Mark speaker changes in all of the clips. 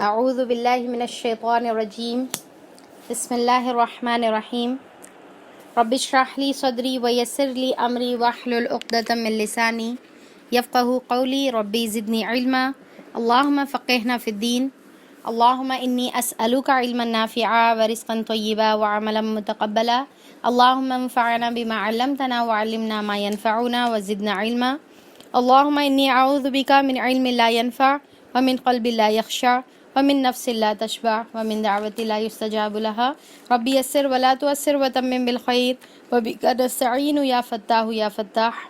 Speaker 1: اعوذ باللہ من الشیطان الرجیم بسم اللہ الرحمن الرحیم رب اشرح لی صدری ویسر لی امری واحلل عقدۃ من لسانی یفقہوا قولی ربی زدنی علما اللہم فقہنا فی الدین اللہم انی اسألک علما نافعا ورزقا طیبا وعملا متقبلا اللہم انفعنا بما علمتنا وعلمنا ما ينفعنا وزدنا علما اللہم انی اعوذ بک من علم لا ينفع ومن قلب لا يخشع ومن نفس لا تشبع ومن دعوت لا يستجاب لها رب يسر ولا تؤسر وتمم بالخير وبك نستعين يا فتاح يا فتاح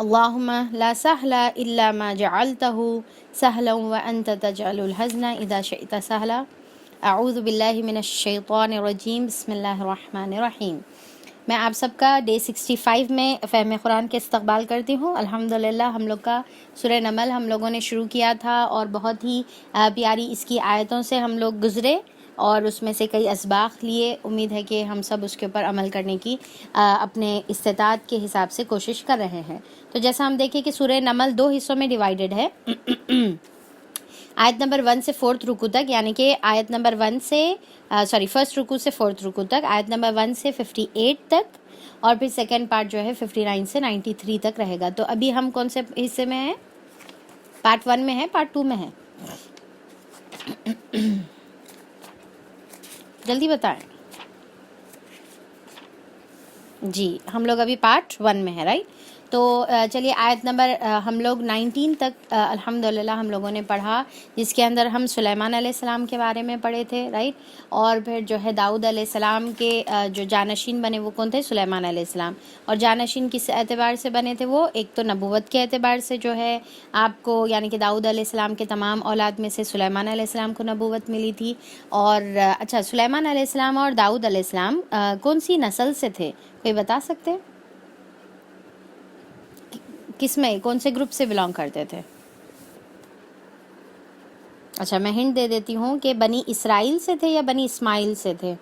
Speaker 1: اللهم لا سهل إلا ما جعلته سهلا وأنت تجعل الحزن إذا شئت سهلا اعوذ باللہ من الشیطان الرجیم بسم اللہ الرحمن الرحیم۔ میں آپ سب کا ڈے 65 میں فہم قرآن کے استقبال کرتی ہوں۔ الحمدللہ ہم لوگ کا سورہ نمل ہم لوگوں نے شروع کیا تھا اور بہت ہی پیاری اس کی آیتوں سے ہم لوگ گزرے اور اس میں سے کئی اسباق لیے۔ امید ہے کہ ہم سب اس کے اوپر عمل کرنے کی اپنے استطاعت کے حساب سے کوشش کر رہے ہیں۔ تو جیسا ہم دیکھیں کہ سورہ نمل 2 حصوں میں ڈیوائیڈڈ ہے، آیت نمبر 1 سے 4 رکوع تک، یعنی کہ آیت نمبر 1 سے فرسٹ رکوع سے 4 رکوع تک، آیت نمبر 1 سے 58 تک، اور پھر سیکنڈ پارٹ جو ہے 59 سے 93 تک رہے گا۔ تو ابھی ہم کون سے حصے میں ہیں؟ پارٹ 1 میں ہے، پارٹ 2 میں ہے؟ جلدی بتائیں جی، ہم لوگ ابھی پارٹ 1 میں ہے، رائٹ؟ تو چلیے آیت نمبر ہم لوگ 19 تک الحمدللہ ہم لوگوں نے پڑھا، جس کے اندر ہم سلیمان علیہ السلام کے بارے میں پڑھے تھے، رائٹ؟ اور پھر جو ہے داؤد علیہ السلام کے جو جانشین بنے وہ کون تھے؟ سلیمان علیہ السلام۔ اور جانشین کس اعتبار سے بنے تھے وہ؟ ایک تو نبوت کے اعتبار سے جو ہے آپ کو، یعنی کہ داؤد علیہ السلام کے تمام اولاد میں سے سلیمان علیہ السلام کو نبوت ملی تھی۔ اور اچھا، سلیمان علیہ السلام اور داؤد علیہ السلام کون سی نسل سے تھے؟ کوئی بتا سکتے؟ کس میں، کون سے گروپ سے بلانگ کرتے تھے؟ اچھا، میں ہنٹ دے دیتی ہوں کہ بنی اسرائیل سے تھے یا بنی اسماعیل سے تھے؟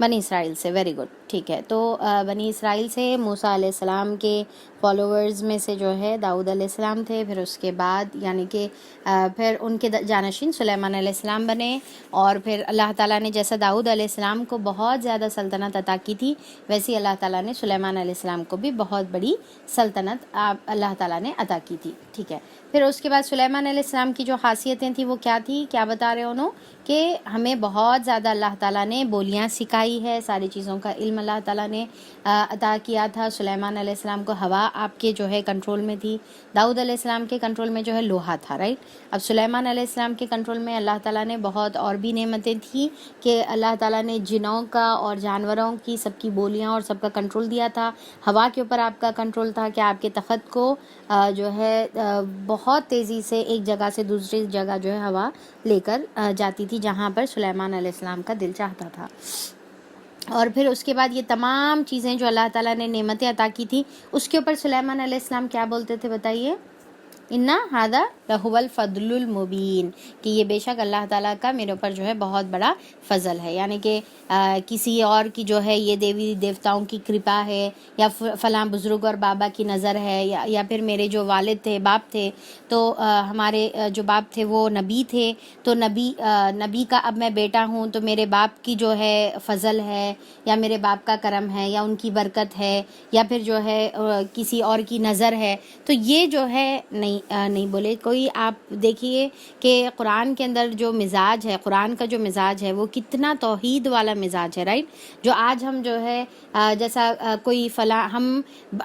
Speaker 1: بنی اسرائیل سے، ویری گڈ، ٹھیک ہے۔ تو بنی اسرائیل سے موسیٰ علیہ السلام کے فالوورز میں سے جو ہے داؤد علیہ السلام تھے، پھر اس کے بعد یعنی کہ پھر ان کے جانشین سلیمان علیہ السلام بنے، اور پھر اللہ تعالیٰ نے جیسا داؤد علیہ السلام کو بہت زیادہ سلطنت عطا کی تھی، ویسے اللہ تعالیٰ نے سلیمان علیہ السلام کو بھی بہت بڑی سلطنت اللہ تعالیٰ نے عطا کی تھی، ٹھیک ہے۔ پھر اس کے بعد سلیمان علیہ السلام کی جو خاصیتیں تھیں وہ کیا تھی؟ کیا بتا رہے انہوں کہ ہمیں بہت زیادہ اللہ تعالیٰ نے بولیاں سکھائی ہے، ساری چیزوں کا علم اللہ تعالیٰ نے عطا کیا تھا۔ سلیمان علیہ السلام کو ہوا آپ کے جو ہے کنٹرول میں تھی، داؤد علیہ السلام کے کنٹرول میں جو ہے لوہا تھا، رائٹ؟ اب سلیمان علیہ السلام کے کنٹرول میں اللہ تعالیٰ نے بہت اور بھی نعمتیں تھیں کہ اللہ تعالیٰ نے جنوں کا اور جانوروں کی سب کی بولیاں اور سب کا کنٹرول دیا تھا۔ ہوا کے اوپر آپ کا کنٹرول تھا کہ آپ کے تخت کو جو ہے بہت تیزی سے ایک جگہ سے دوسری جگہ جو ہے ہوا لے کر جاتی تھی، جہاں پر سلیمان علیہ السلام کا دل چاہتا تھا۔ اور پھر اس کے بعد یہ تمام چیزیں جو اللہ تعالیٰ نے نعمتیں عطا کی تھی، اس کے اوپر سلیمان علیہ السلام کیا بولتے تھے بتائیے؟ اِنَّ هَذَا لَهُوَ الْفَضْلُ الْمُبِينُ، کہ یہ بے شک اللہ تعالیٰ کا میرے اوپر جو ہے بہت بڑا فضل ہے، یعنی کہ کسی اور کی جو ہے یہ دیوی دیوتاؤں کی کرپا ہے، یا فلاں بزرگ اور بابا کی نظر ہے، یا پھر میرے جو والد تھے، باپ تھے، تو ہمارے جو باپ تھے وہ نبی تھے، تو نبی کا اب میں بیٹا ہوں تو میرے باپ کی جو ہے فضل ہے، یا میرے باپ کا کرم ہے، یا ان کی برکت ہے، یا پھر جو ہے کسی اور کی نظر ہے، تو یہ جو ہے نہیں بولے کوئی۔ آپ دیکھیے کہ قرآن کے اندر جو مزاج ہے، قرآن کا جو مزاج ہے وہ کتنا توحید والا مزاج ہے، رائٹ؟ جو آج ہم جو ہے جیسا کوئی فلاں،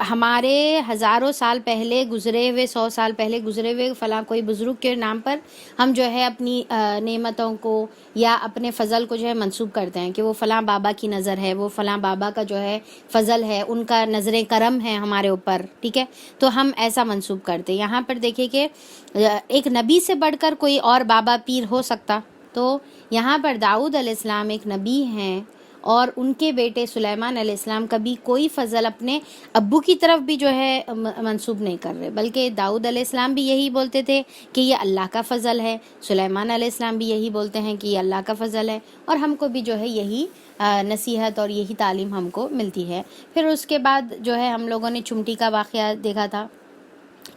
Speaker 1: ہمارے ہزاروں سال پہلے گزرے ہوئے، 100 سال پہلے گزرے ہوئے فلاں کوئی بزرگ کے نام پر ہم جو ہے اپنی نعمتوں کو یا اپنے فضل کو جو ہے منسوب کرتے ہیں کہ وہ فلاں بابا کی نظر ہے، وہ فلاں بابا کا جو ہے فضل ہے، ان کا نظر کرم ہے ہمارے اوپر، ٹھیک ہے؟ تو ہم ایسا منسوب کرتے ہیں۔ یہاں پر دیکھیں کہ ایک نبی سے بڑھ کر کوئی اور بابا پیر ہو سکتا؟ تو یہاں پر داؤد علیہ السلام ایک نبی ہیں، اور ان کے بیٹے سلیمان علیہ السلام کبھی کوئی فضل اپنے ابو کی طرف بھی جو ہے منسوب نہیں کر رہے، بلکہ داؤد علیہ السلام بھی یہی بولتے تھے کہ یہ اللہ کا فضل ہے، سلیمان علیہ السلام بھی یہی بولتے ہیں کہ یہ اللہ کا فضل ہے، اور ہم کو بھی جو ہے یہی نصیحت اور یہی تعلیم ہم کو ملتی ہے۔ پھر اس کے بعد جو ہے ہم لوگوں نے چمٹی کا واقعہ دیکھا تھا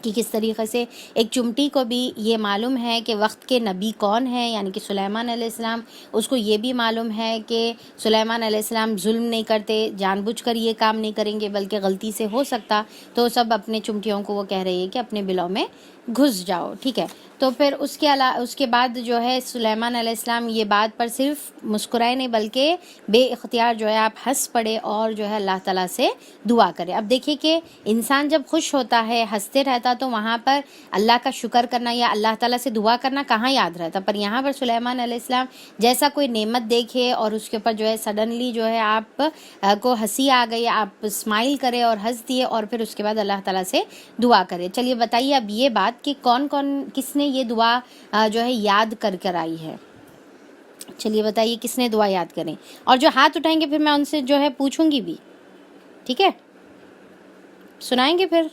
Speaker 1: کہ کس طریقے سے ایک چمٹی کو بھی یہ معلوم ہے کہ وقت کے نبی کون ہیں، یعنی کہ سلیمان علیہ السلام، اس کو یہ بھی معلوم ہے کہ سلیمان علیہ السلام ظلم نہیں کرتے، جان بوجھ کر یہ کام نہیں کریں گے، بلکہ غلطی سے ہو سکتا، تو سب اپنے چمٹیوں کو وہ کہہ رہی ہے کہ اپنے بلوں میں گھس جاؤ، ٹھیک ہے۔ تو پھر اس کے بعد جو ہے سلیمان علیہ السلام یہ بات پر صرف مسکرائے نہیں، بلکہ بے اختیار جو ہے آپ ہنس پڑے اور جو ہے اللہ تعالیٰ سے دعا کرے۔ اب دیکھیے کہ انسان جب خوش ہوتا ہے، ہنستے رہتا، تو وہاں پر اللہ کا شکر کرنا یا اللہ تعالیٰ سے دعا کرنا کہاں یاد رہتا، پر یہاں پر سلیمان علیہ السلام جیسا کوئی نعمت دیکھے اور اس کے اوپر جو ہے سڈنلی جو ہے آپ کو ہنسی آ گئی، آپ اسمائل کرے اور ہنس دیے، اور پھر اس کے بعد اللہ تعالیٰ سے دعا کرے۔ چلیے بتائیے اب یہ بات کہ کس نے یہ دعا جو ہے یاد کر آئی ہے، چلیے بتائیے کس نے دعا یاد کریں، اور جو ہاتھ اٹھائیں گے پھر میں ان سے جو ہے پوچھوں گی بھی، ٹھیک ہے، سنائیں گے، پھر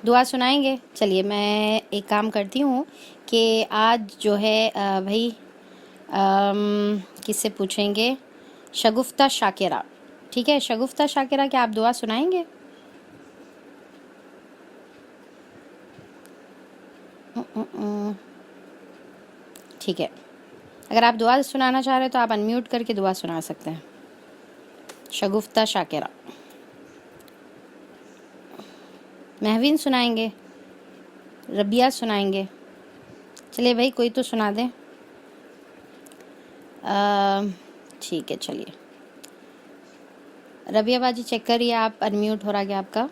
Speaker 1: دعا سنائیں گے۔ چلیے میں ایک کام کرتی ہوں کہ آج جو ہے بھائی کس سے پوچھیں گے، شگفتہ شاکرہ، ٹھیک ہے، شگفتہ شاکرہ کیا آپ دعا سنائیں گے؟ ٹھیک ہے، اگر آپ دعا سنانا چاہ رہے تو آپ انمیوٹ کر کے دعا سنا سکتے ہیں۔ شگفتہ شاکرہ، مہوین سنائیں گے، ربیہ سنائیں گے، چلیے بھائی کوئی تو سنا دیں۔ ٹھیک ہے، چلیے ربیہ باجی چیک کریے، آپ انمیوٹ ہو رہا گیا آپ کا۔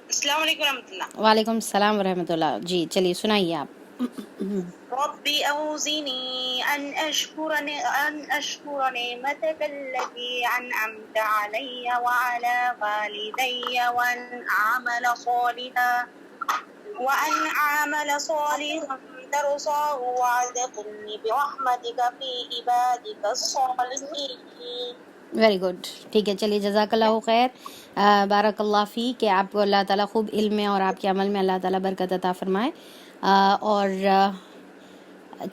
Speaker 2: السلام علیکم ورحمۃ اللہ۔
Speaker 1: وعلیکم السلام ورحمۃ اللہ، جی چلیے سنائیے آپ۔
Speaker 2: رب اوزنی ان اشکر نعمتک التي انعمت علی وعلى والدی وان اعمل صالحا ترضاه وادخلنی برحمتک فی عبادک الصالحین۔
Speaker 1: ویری گڈ، ٹھیک ہے، چلیے جزاک اللہ خیر، بارک اللہ فی، کہ آپ کو اللہ تعالیٰ خوب علم میں اور آپ کے عمل میں اللہ تعالیٰ برکت عطا فرمائے۔ اور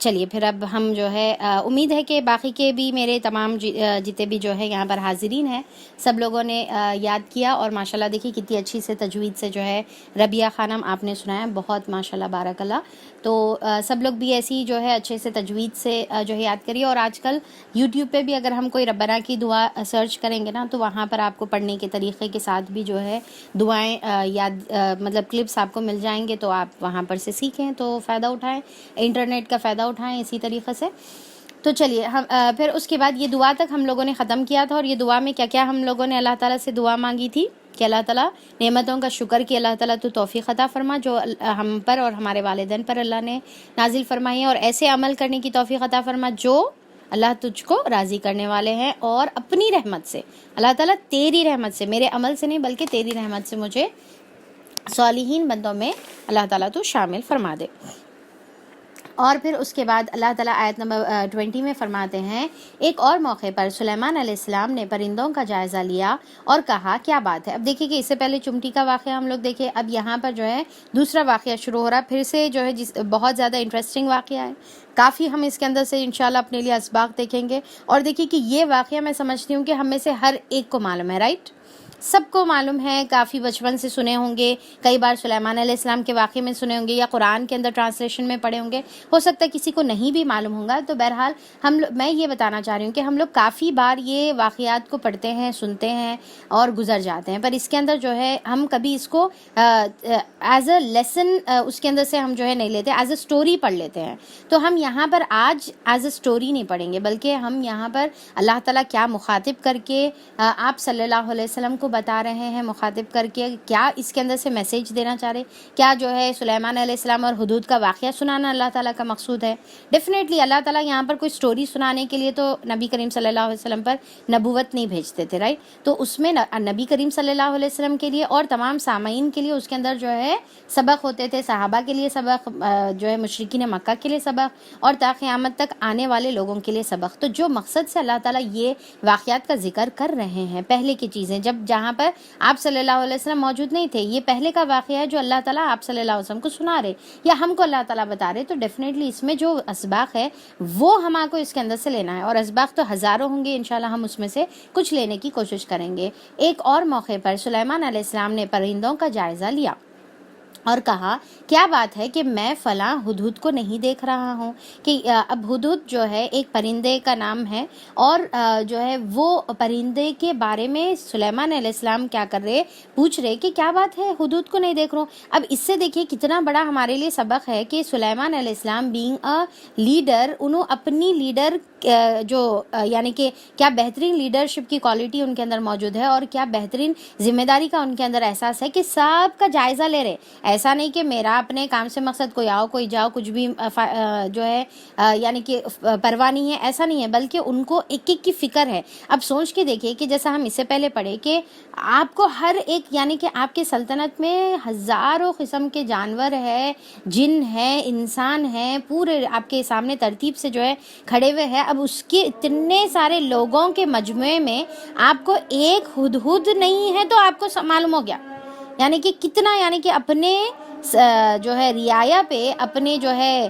Speaker 1: چلیے پھر اب ہم جو ہے امید ہے کہ باقی کے بھی میرے تمام جتنے بھی جو ہے یہاں پر حاضرین ہیں سب لوگوں نے یاد کیا، اور ماشاءاللہ دیکھیے کتنی اچھی سے تجوید سے جو ہے ربیہ خانم آپ نے سنایا، بہت ماشاءاللہ بارک اللہ۔ تو سب لوگ بھی ایسی جو ہے اچھے سے تجوید سے جو ہے یاد کریے، اور آج کل یوٹیوب پہ بھی اگر ہم کوئی ربنا کی دعا سرچ کریں گے نا تو وہاں پر آپ کو پڑھنے کے طریقے کے ساتھ بھی جو ہے دعائیں یاد مطلب کلپس آپ کو مل جائیں گے، تو آپ وہاں پر سے سیکھیں، تو فائدہ اٹھائیں، انٹرنیٹ کا فائدہ اٹھائیں اسی طریقے سے۔ تو چلیے ہم پھر اس کے بعد یہ دعا تک ہم لوگوں نے ختم کیا تھا، اور یہ دعا میں کیا کیا ہم لوگوں نے اللہ تعالیٰ سے دعا مانگی تھی کہ اللہ تعالیٰ نعمتوں کا شکر کہ اللہ تعالیٰ تو توفیق عطا فرما جو ہم پر اور ہمارے والدین پر اللہ نے نازل فرمائی ہے، اور ایسے عمل کرنے کی توفیق عطا فرما جو اللہ تجھ کو راضی کرنے والے ہیں، اور اپنی رحمت سے اللہ تعالیٰ تیری رحمت سے، میرے عمل سے نہیں بلکہ تیری رحمت سے مجھے صالحین بندوں میں اللہ تعالیٰ تو شامل فرما دے۔ اور پھر اس کے بعد اللہ تعالیٰ آیت نمبر 20 میں فرماتے ہیں، ایک اور موقع پر سلیمان علیہ السلام نے پرندوں کا جائزہ لیا اور کہا کیا بات ہے۔ اب دیکھیے کہ اس سے پہلے چمٹی کا واقعہ ہم لوگ دیکھے، اب یہاں پر جو ہے دوسرا واقعہ شروع ہو رہا ہے، پھر سے جو ہے بہت زیادہ انٹرسٹنگ واقعہ ہے، کافی ہم اس کے اندر سے انشاءاللہ اپنے لیے اسباق دیکھیں گے۔ اور دیکھیے کہ یہ واقعہ میں سمجھتی ہوں کہ ہم میں سے ہر ایک کو معلوم ہے، رائٹ، سب کو معلوم ہے، کافی بچپن سے سنے ہوں گے، کئی بار سلیمان علیہ السلام کے واقعے میں سنے ہوں گے، یا قرآن کے اندر ٹرانسلیشن میں پڑھے ہوں گے، ہو سکتا ہے کسی کو نہیں بھی معلوم ہوگا۔ تو بہرحال میں یہ بتانا چاہ رہی ہوں کہ ہم لوگ کافی بار یہ واقعات کو پڑھتے ہیں، سنتے ہیں اور گزر جاتے ہیں، پر اس کے اندر جو ہے ہم کبھی اس کو ایز اے لیسن اس کے اندر سے ہم جو ہے نہیں لیتے، ایز اے اسٹوری پڑھ لیتے ہیں۔ تو ہم یہاں پر آج ایز اے اسٹوری نہیں پڑھیں گے، بلکہ ہم یہاں پر اللہ تعالیٰ کیا مخاطب کر کے آپ صلی اللہ علیہ وسلم کو بتا رہے ہیں، مخاطب کر کے کیا اس کے اندر سے میسیج دینا چاہ رہے، کیا جو ہے سلیمان علیہ السلام اور حدود کا واقعہ سنانا اللہ تعالیٰ کا مقصود ہے۔ ڈیفینیٹلی اللہ تعالیٰ یہاں پر کوئی سٹوری سنانے کے لیے تو نبی کریم صلی اللہ علیہ وسلم پر نبوت نہیں بھیجتے تھے، رائٹ، تو اس میں نبی کریم صلی اللہ علیہ وسلم کے لیے اور تمام سامعین کے لیے اس کے اندر جو ہے سبق ہوتے تھے، صحابہ کے لیے سبق، جو ہے مشرکین مکہ کے لیے سبق، اور تا قیامت تک آنے والے لوگوں کے لیے سبق۔ تو جو مقصد سے اللہ تعالیٰ یہ واقعات کا ذکر کر رہے ہیں، پہلے کی چیزیں جب جہاں پر آپ صلی اللہ علیہ وسلم موجود نہیں تھے. یہ پہلے کا واقعہ ہے جو اللہ تعالیٰ آپ صلی اللہ علیہ وسلم کو سنا رہے یا ہم کو اللہ تعالیٰ بتا رہے. تو ڈیفینیٹلی اس میں جو اسباق ہے وہ ہمارے کو اس کے اندر سے لینا ہے, اور اسباق تو ہزاروں ہوں گے, انشاءاللہ ہم اس میں سے کچھ لینے کی کوشش کریں گے. ایک اور موقع پر سلیمان علیہ السلام نے پرندوں کا جائزہ لیا اور کہا کیا بات ہے کہ میں فلاں ہدہد کو نہیں دیکھ رہا ہوں. کہ اب ہدہد جو ہے ایک پرندے کا نام ہے, اور جو ہے وہ پرندے کے بارے میں سلیمان علیہ السلام کیا کر رہے, پوچھ رہے کہ کیا بات ہے ہدہد کو نہیں دیکھ رہا ہوں. اب اس سے دیکھیے کتنا بڑا ہمارے لیے سبق ہے کہ سلیمان علیہ السلام بینگ اے لیڈر, انہوں اپنی لیڈر جو یعنی کہ کیا بہترین لیڈرشپ کی کوالٹی ان کے اندر موجود ہے, اور کیا بہترین ذمہ داری کا ان کے اندر احساس ہے کہ سب کا جائزہ لے رہے. ایسا نہیں کہ میرا اپنے کام سے مقصد کوئی آؤ کوئی جاؤ کچھ بھی جو ہے یعنی کہ پرواہ نہیں ہے, ایسا نہیں ہے, بلکہ ان کو ایک ایک کی فکر ہے. اب سوچ کے دیکھیے کہ جیسا ہم اس سے پہلے پڑھے کہ آپ کو ہر ایک یعنی کہ آپ کے سلطنت میں ہزاروں قسم کے جانور ہے, جن ہے, انسان ہیں, پورے آپ کے سامنے ترتیب سے جو ہے کھڑے ہوئے ہیں. اب اس کے اتنے سارے لوگوں کے مجموعے میں آپ کو ایک ہدہد نہیں ہے تو آپ کو معلوم ہو گیا یعنی کہ کتنا یعنی کہ اپنے جو ہے رعایا پہ اپنے جو ہے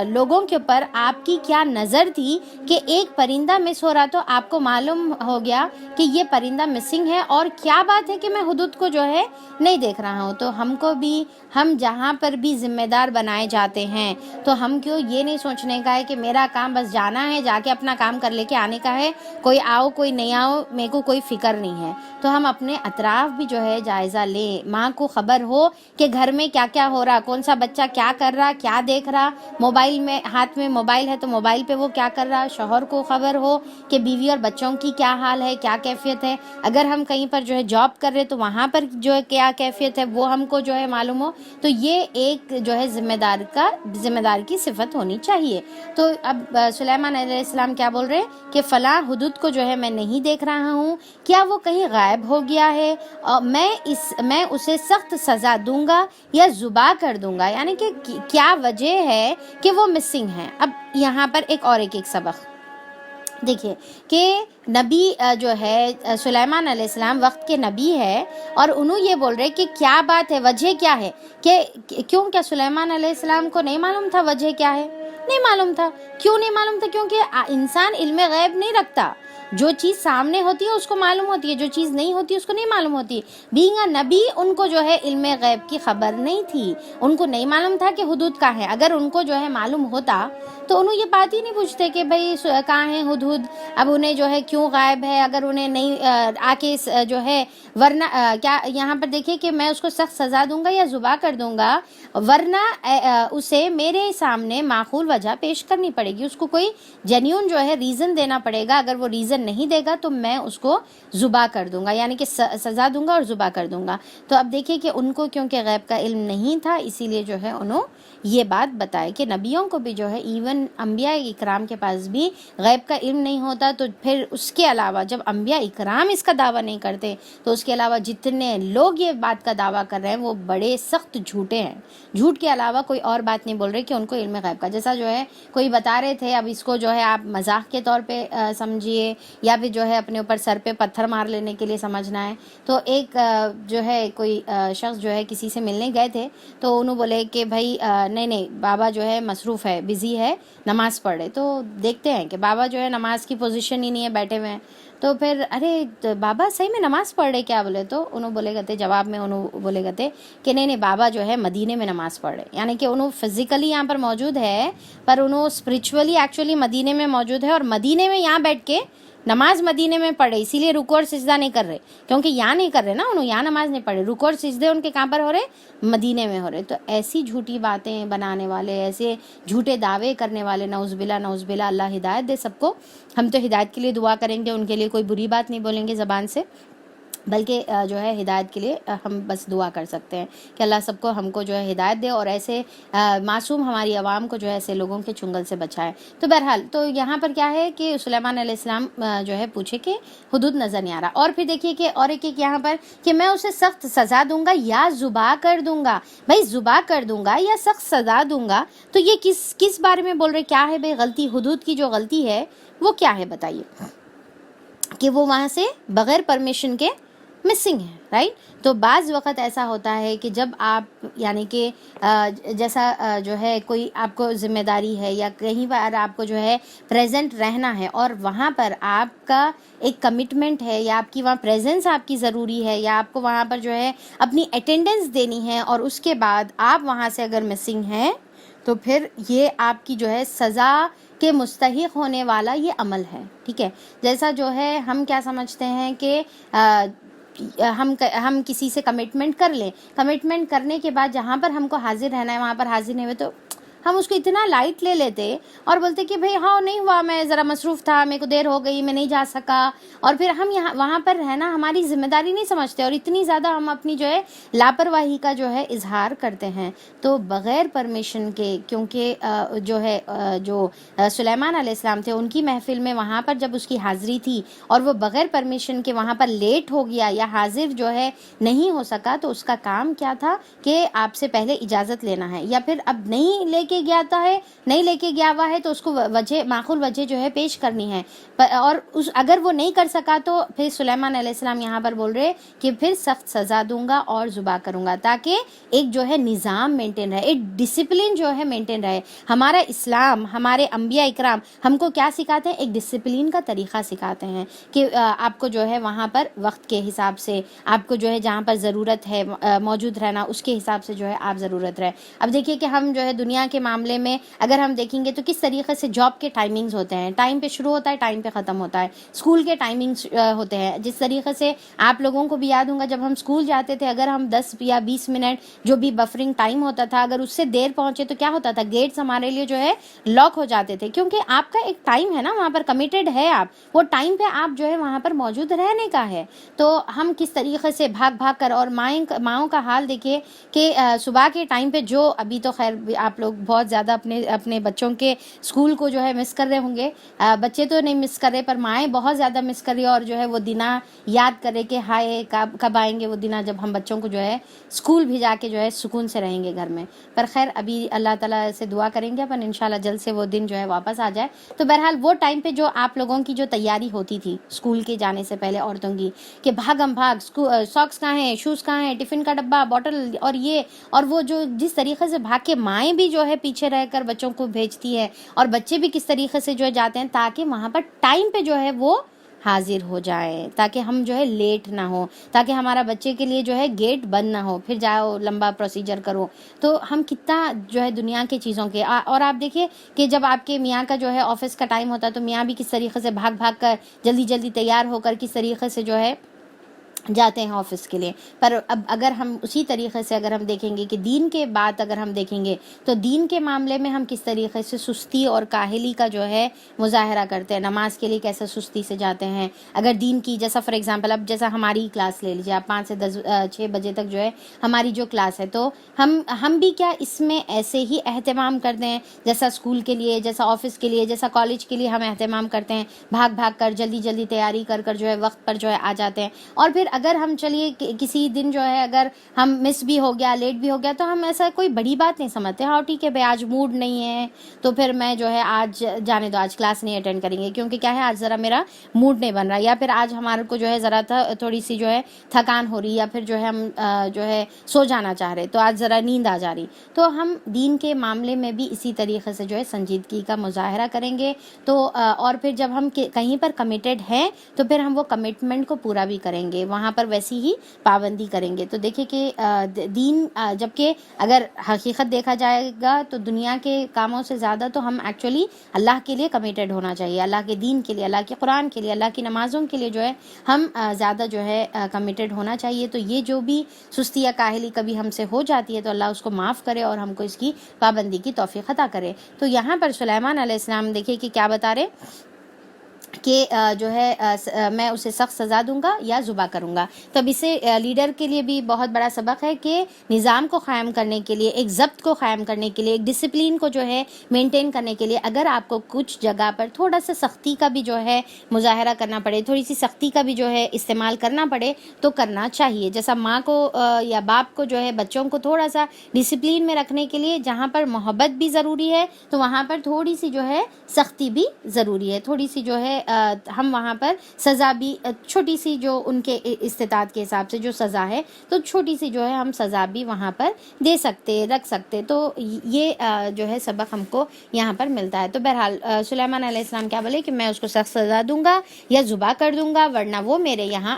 Speaker 1: لوگوں کے اوپر آپ کی کیا نظر تھی کہ ایک پرندہ مس ہو رہا تو آپ کو معلوم ہو گیا کہ یہ پرندہ مسنگ ہے, اور کیا بات ہے کہ میں ہدہد کو جو ہے نہیں دیکھ رہا ہوں. تو ہم کو بھی ہم جہاں پر بھی ذمہ دار بنائے جاتے ہیں تو ہم کیوں یہ نہیں سوچنے کا ہے کہ میرا کام بس جانا ہے, جا کے اپنا کام کر لے کے آنے کا ہے, کوئی آؤ کوئی نہیں آؤ میرے کو کوئی فکر نہیں ہے. تو ہم اپنے اطراف بھی جو ہے جائزہ لیں, ماں کو خبر ہو کہ گھر میں کیا کیا ہو رہا, کون سا بچہ کیا کر رہا, کیا دیکھ رہا, موبائل میں ہاتھ میں موبائل ہے تو موبائل پہ وہ کیا کر رہا, شوہر کو خبر ہو کہ بیوی اور بچوں کی کیا حال ہے, کیا کیفیت ہے, اگر ہم کہیں پر جو ہے جاب کر رہے تو وہاں پر جو ہے کیا کیفیت ہے وہ ہم کو جو ہے معلوم ہو. تو یہ ایک جو ہے ذمہ دار کی صفت ہونی چاہیے. تو اب سلیمان علیہ السلام کیا بول رہے کہ فلاں ہدہد کو جو ہے میں نہیں دیکھ رہا ہوں, کیا وہ کہیں غائب ہو گیا ہے, اور میں اسے سخت سزا دوں گا یا ذبح کر دوں گا, یعنی کہ کیا وجہ ہے کہ وہ مسنگ ہے. اب یہاں پر ایک سبق دیکھیے کہ نبی جو ہے سلیمان علیہ السلام وقت کے نبی ہے, اور انہوں یہ بول رہے کہ کیا بات ہے, وجہ کیا ہے, کہ کیوں کیا سلیمان علیہ السلام کو نہیں معلوم تھا وجہ کیا ہے, نہیں معلوم تھا. کیوں نہیں معلوم تھا, کیونکہ انسان علم غیب نہیں رکھتا. جو چیز سامنے ہوتی ہے اس کو معلوم ہوتی ہے, جو چیز نہیں ہوتی اس کو نہیں معلوم ہوتی. بینگ اے نبی ان کو جو ہے علم غیب کی خبر نہیں تھی, ان کو نہیں معلوم تھا کہ ہدہد کا ہے. اگر ان کو جو ہے معلوم ہوتا تو انہوں یہ بات ہی نہیں پوچھتے کہ بھئی کہاں ہے ہدہد, اب انہیں جو ہے کیوں غائب ہے, اگر انہیں نہیں آ کے جو ہے ورنہ کیا یہاں پر دیکھیں کہ میں اس کو سخت سزا دوں گا یا ذبح کر دوں گا, ورنہ اسے میرے سامنے معقول وجہ پیش کرنی پڑے گی, اس کو کوئی جینیون جو ہے ریزن دینا پڑے گا. اگر وہ ریزن نہیں دے گا تو میں اس کو ذبح کر دوں گا, یعنی کہ سزا دوں گا اور ذبح کر دوں گا. تو اب دیکھیں کہ ان کو کیونکہ غیب کا علم نہیں تھا, اسی لیے جو ہے انہوں یہ بات بتائے کہ نبیوں کو بھی جو ہے ایون انبیاء اکرام کے پاس بھی غیب کا علم نہیں ہوتا. تو پھر اس کے علاوہ جب انبیاء اکرام اس کا دعویٰ نہیں کرتے تو اس کے علاوہ جتنے لوگ یہ بات کا دعویٰ کر رہے ہیں وہ بڑے سخت جھوٹے ہیں. جھوٹ کے علاوہ کوئی اور بات نہیں بول رہے کہ ان کو علم غیب کا, جیسا جو ہے کوئی بتا رہے تھے. اب اس کو جو ہے آپ مذاق کے طور پہ سمجھیے یا پھر جو ہے اپنے اوپر سر پہ پتھر مار لینے کے لیے سمجھنا ہے. تو ایک جو ہے کوئی شخص جو ہے کسی سے ملنے گئے تھے تو انہوں بولے کہ بھائی نہیں بابا جو ہے مصروف ہے, بزی ہے, نماز پڑھ رہے. تو دیکھتے ہیں کہ بابا جو ہے نماز کی پوزیشن ہی نہیں ہے, بیٹھے ہوئے ہیں. تو پھر ارے بابا صحیح میں نماز پڑھ رہے کیا, بولے تو انہوں بولے گئے جواب میں انہوں بولے گئے کہ نہیں بابا جو ہے مدینے میں نماز پڑھ رہے, یعنی کہ انہوں فزیکلی یہاں پر موجود ہے پر انہوں اسپرچولی ایکچولی مدینے میں موجود ہے, اور مدینے میں یہاں بیٹھ کے نماز مدینے میں پڑھے, اسی لیے رکوع اور سجدہ نہیں کر رہے, کیونکہ یہاں نہیں کر رہے نا, انہوں یہاں نماز نہیں پڑھے, رکوع اور سجدے ان کے کہاں پر ہو رہے, مدینے میں ہو رہے. تو ایسی جھوٹی باتیں بنانے والے, ایسے جھوٹے دعوے کرنے والے, نعوذ باللہ, اللہ ہدایت دے سب کو. ہم تو ہدایت کے لیے دعا کریں گے, ان کے لیے کوئی بری بات نہیں بولیں گے زبان سے, بلکہ جو ہے ہدایت کے لیے ہم بس دعا کر سکتے ہیں کہ اللہ سب کو ہم کو جو ہے ہدایت دے, اور ایسے معصوم ہماری عوام کو جو ہے ایسے لوگوں کے چنگل سے بچائے. تو بہرحال تو یہاں پر کیا ہے کہ سلیمان علیہ السلام جو ہے پوچھے کہ ہدہد نظر نہیں آ رہا. اور پھر دیکھیے کہ اور ایک یہاں پر کہ میں اسے سخت سزا دوں گا یا ذبح کر دوں گا. بھائی ذبح کر دوں گا یا سخت سزا دوں گا, تو یہ کس بارے میں بول رہے, کیا ہے بھائی غلطی, ہدہد کی جو غلطی ہے وہ کیا ہے بتائیے, کہ وہ وہاں سے بغیر پرمیشن کے مسنگ ہیں، رائٹ. تو بعض وقت ایسا ہوتا ہے کہ جب آپ یعنی کہ جیسا جو ہے کوئی آپ کو ذمہ داری ہے یا کہیں پر آپ کو جو ہے پریزنٹ رہنا ہے اور وہاں پر آپ کا ایک کمٹمنٹ ہے یا آپ کی وہاں پریزنس آپ کی ضروری ہے یا آپ کو وہاں پر جو ہے اپنی اٹینڈنس دینی ہے اور اس کے بعد آپ وہاں سے اگر مسنگ ہیں تو پھر یہ آپ کی جو ہے سزا کے مستحق ہونے والا یہ عمل ہے. ٹھیک ہے. جیسا جو ہے ہم کیا سمجھتے ہیں کہ ہم کسی سے کمٹمنٹ کر لیں، کمٹمنٹ کرنے کے بعد جہاں پر ہم کو حاضر رہنا ہے وہاں پر حاضر نہیں ہوئے تو ہم اس کو اتنا لائٹ لے لیتے اور بولتے کہ بھئی ہاں نہیں ہوا، میں ذرا مصروف تھا، میرے کو دیر ہو گئی، میں نہیں جا سکا، اور پھر ہم وہاں پر رہنا ہماری ذمہ داری نہیں سمجھتے اور اتنی زیادہ ہم اپنی جو ہے لاپرواہی کا جو ہے اظہار کرتے ہیں. تو بغیر پرمیشن کے، کیونکہ جو ہے جو سلیمان علیہ السلام تھے ان کی محفل میں وہاں پر جب اس کی حاضری تھی اور وہ بغیر پرمیشن کے وہاں پر لیٹ ہو گیا یا حاضر جو ہے نہیں ہو سکا، تو اس کا کام کیا تھا کہ آپ سے پہلے اجازت لینا ہے، یا پھر اب نہیں لے کے گیا ہوا ہے تو اس کو وجہ معقول وجہ جو ہے پیش کرنی ہے. اور اگر وہ نہیں کر سکا تو پھر سلیمان علیہ السلام یہاں پر بول رہے کہ پھر سخت سزا دوں گا اور ذبح کروں گا، تاکہ ایک جو ہے نظام مینٹین رہے، ایک ڈسپلن جو ہے مینٹین رہے. ہمارا اسلام، ہمارے انبیاء اکرام ہم کو کیا سکھاتے ہیں؟ ایک ڈسپلن کا طریقہ سکھاتے ہیں کہ آپ کو جو ہے وہاں پر وقت کے حساب سے، آپ کو جو ہے جہاں پر ضرورت ہے موجود رہنا، اس کے حساب سے جو ہے آپ ضرورت رہے. اب دیکھیے کہ ہم جو ہے دنیا کے معاملے میں اگر ہم دیکھیں گے تو کس طریقے سے جاب کے ٹائمنگز ہوتے ہیں، ٹائم پہ شروع ہوتا ہے، ٹائم پہ ختم ہوتا ہے. اسکول کے ٹائمنگز ہوتے ہیں جس طریقے سے آپ لوگوں کو بھی یاد ہوگا جب ہم اسکول جاتے تھے، اگر ہم 10 یا 20 منٹ جو بھی بفرنگ ٹائم ہوتا تھا اگر اس سے دیر پہنچے تو کیا ہوتا تھا؟ گیٹس ہمارے لیے جو ہے لاک ہو جاتے تھے، کیونکہ آپ کا ایک ٹائم ہے نا، وہاں پر کمیٹڈ ہے، آپ وہ ٹائم پہ آپ جو ہے وہاں پر موجود رہنے کا ہے. تو ہم کس طریقے سے بھاگ کر، اور ماؤں کا حال دیکھیے کہ صبح کے ٹائم پہ جو ابھی تو خیر آپ لوگ بہت زیادہ اپنے بچوں کے اسکول کو جو ہے مس کر رہے ہوں گے، بچے تو نہیں مس کر رہے پر مائیں بہت زیادہ مس کر رہی اور جو ہے وہ دنہ یاد کرے کہ ہائے کب آئیں گے وہ دنہ جب ہم بچوں کو جو ہے اسکول بھیجا کے جو ہے سکون سے رہیں گے گھر میں. پر خیر ابھی اللہ تعالیٰ سے دعا کریں گے اپن انشاءاللہ جلد سے وہ دن جو ہے واپس آ جائے. تو بہرحال وہ ٹائم پہ جو آپ لوگوں کی جو تیاری ہوتی تھی اسکول کے جانے سے پہلے عورتوں کی کہ بھاگ ساکس کہاں ہیں، شوز کہاں ہیں، ٹفن کا ڈبہ، بوٹل اور یہ اور وہ، جو جس طریقے سے بھاگ کے مائیں بھی جو ہے پیچھے رہ کر بچوں کو بھیجتی ہے اور بچے بھی کس طریقے سے جو ہے جاتے ہیں تاکہ وہاں پر ٹائم پہ جو ہے وہ حاضر ہو جائیں، تاکہ ہم جو ہے لیٹ نہ ہو، تاکہ ہمارا بچے کے لیے جو ہے گیٹ بند نہ ہو، پھر جاؤ لمبا پروسیجر کرو. تو ہم کتنا جو ہے دنیا کی چیزوں کے، اور آپ دیکھیے کہ جب آپ کے میاں کا جو ہے آفس کا ٹائم ہوتا ہے تو میاں بھی کس طریقے سے بھاگ کر جلدی تیار ہو کر کس طریقے سے جو ہے جاتے ہیں آفس کے لیے. پر اب اگر ہم اسی طریقے سے اگر ہم دیکھیں گے کہ دین کے بات اگر ہم دیکھیں گے تو دین کے معاملے میں ہم کس طریقے سے سستی اور کاہلی کا جو ہے مظاہرہ کرتے ہیں. نماز کے لیے کیسے سستی سے جاتے ہیں. اگر دین کی جیسا فار ایگزامپل اب جیسا ہماری کلاس لے لیجیے آپ، 5 سے 6 بجے تک جو ہے ہماری جو کلاس ہے، تو ہم بھی کیا اس میں ایسے ہی اہتمام کرتے ہیں جیسا اسکول کے لیے، جیسا آفس کے لیے، جیسا کالج کے لیے ہم اہتمام کرتے ہیں، بھاگ کر جلدی تیاری کر جو ہے وقت پر جو ہے آ جاتے ہیں. اور پھر اگر ہم چلیے کسی دن جو ہے اگر ہم مس بھی ہو گیا، لیٹ بھی ہو گیا، تو ہم ایسا کوئی بڑی بات نہیں سمجھتے. ہاں ٹھیک ہے بھائی آج موڈ نہیں ہے تو پھر میں جو ہے آج جانے دو، آج کلاس نہیں اٹینڈ کریں گے کیونکہ کیا ہے آج ذرا میرا موڈ نہیں بن رہا، یا پھر آج ہمارے کو جو ہے ذرا تھوڑی سی جو ہے تھکان ہو رہی، یا پھر جو ہے ہم جو ہے سو جانا چاہ رہے تو آج ذرا نیند آ جا رہی. تو ہم دین کے معاملے میں بھی اسی طریقے سے جو ہے سنجیدگی کا مظاہرہ کریں گے. تو اور پھر جب ہم کہیں پر کمیٹڈ ہیں تو پھر ہم وہ کمٹمنٹ کو پورا بھی کریں گے، وہاں پر ویسی ہی پابندی کریں گے. تو دیکھیں کہ دین، جبکہ اگر حقیقت دیکھا جائے گا تو دنیا کے کاموں سے زیادہ تو ہم ایکچولی اللہ کے لیے کمیٹڈ ہونا چاہیے، اللہ کے دین کے لیے، اللہ کے قرآن کے لیے، اللہ کی نمازوں کے لیے جو ہے ہم زیادہ جو ہے کمیٹڈ ہونا چاہیے. تو یہ جو بھی سستی یا کاہلی کبھی ہم سے ہو جاتی ہے تو اللہ اس کو معاف کرے اور ہم کو اس کی پابندی کی توفیق عطا کرے. تو یہاں پر سلیمان علیہ السلام دیکھیے کہ کیا بتا رہے کہ جو ہے میں اسے سخت سزا دوں گا یا ذبح کروں گا. تو اب اسے لیڈر کے لیے بھی بہت بڑا سبق ہے کہ نظام کو قائم کرنے کے لیے، ایک ضبط کو قائم کرنے کے لیے، ایک ڈسپلن کو جو ہے مینٹین کرنے کے لیے اگر آپ کو کچھ جگہ پر تھوڑا سا سختی کا بھی جو ہے مظاہرہ کرنا پڑے، تھوڑی سی سختی کا بھی جو ہے استعمال کرنا پڑے تو کرنا چاہیے. جیسا ماں کو یا باپ کو جو ہے بچوں کو تھوڑا سا ڈسپلن میں رکھنے کے لیے جہاں پر محبت بھی ضروری ہے تو وہاں پر تھوڑی سی جو ہے سختی بھی ضروری ہے، تھوڑی سی جو ہے ہم وہاں پر سزا بھی چھوٹی سی جو ان کے استطاعت کے حساب سے جو سزا ہے تو چھوٹی سی جو ہے ہم سزا بھی وہاں پر دے سکتے رکھ سکتے. تو یہ جو ہے سبق ہم کو یہاں پر ملتا ہے. تو بہرحال سلیمان علیہ السلام کیا بولے کہ میں اس کو سخت سزا دوں گا یا ذبح کر دوں گا، ورنہ وہ میرے یہاں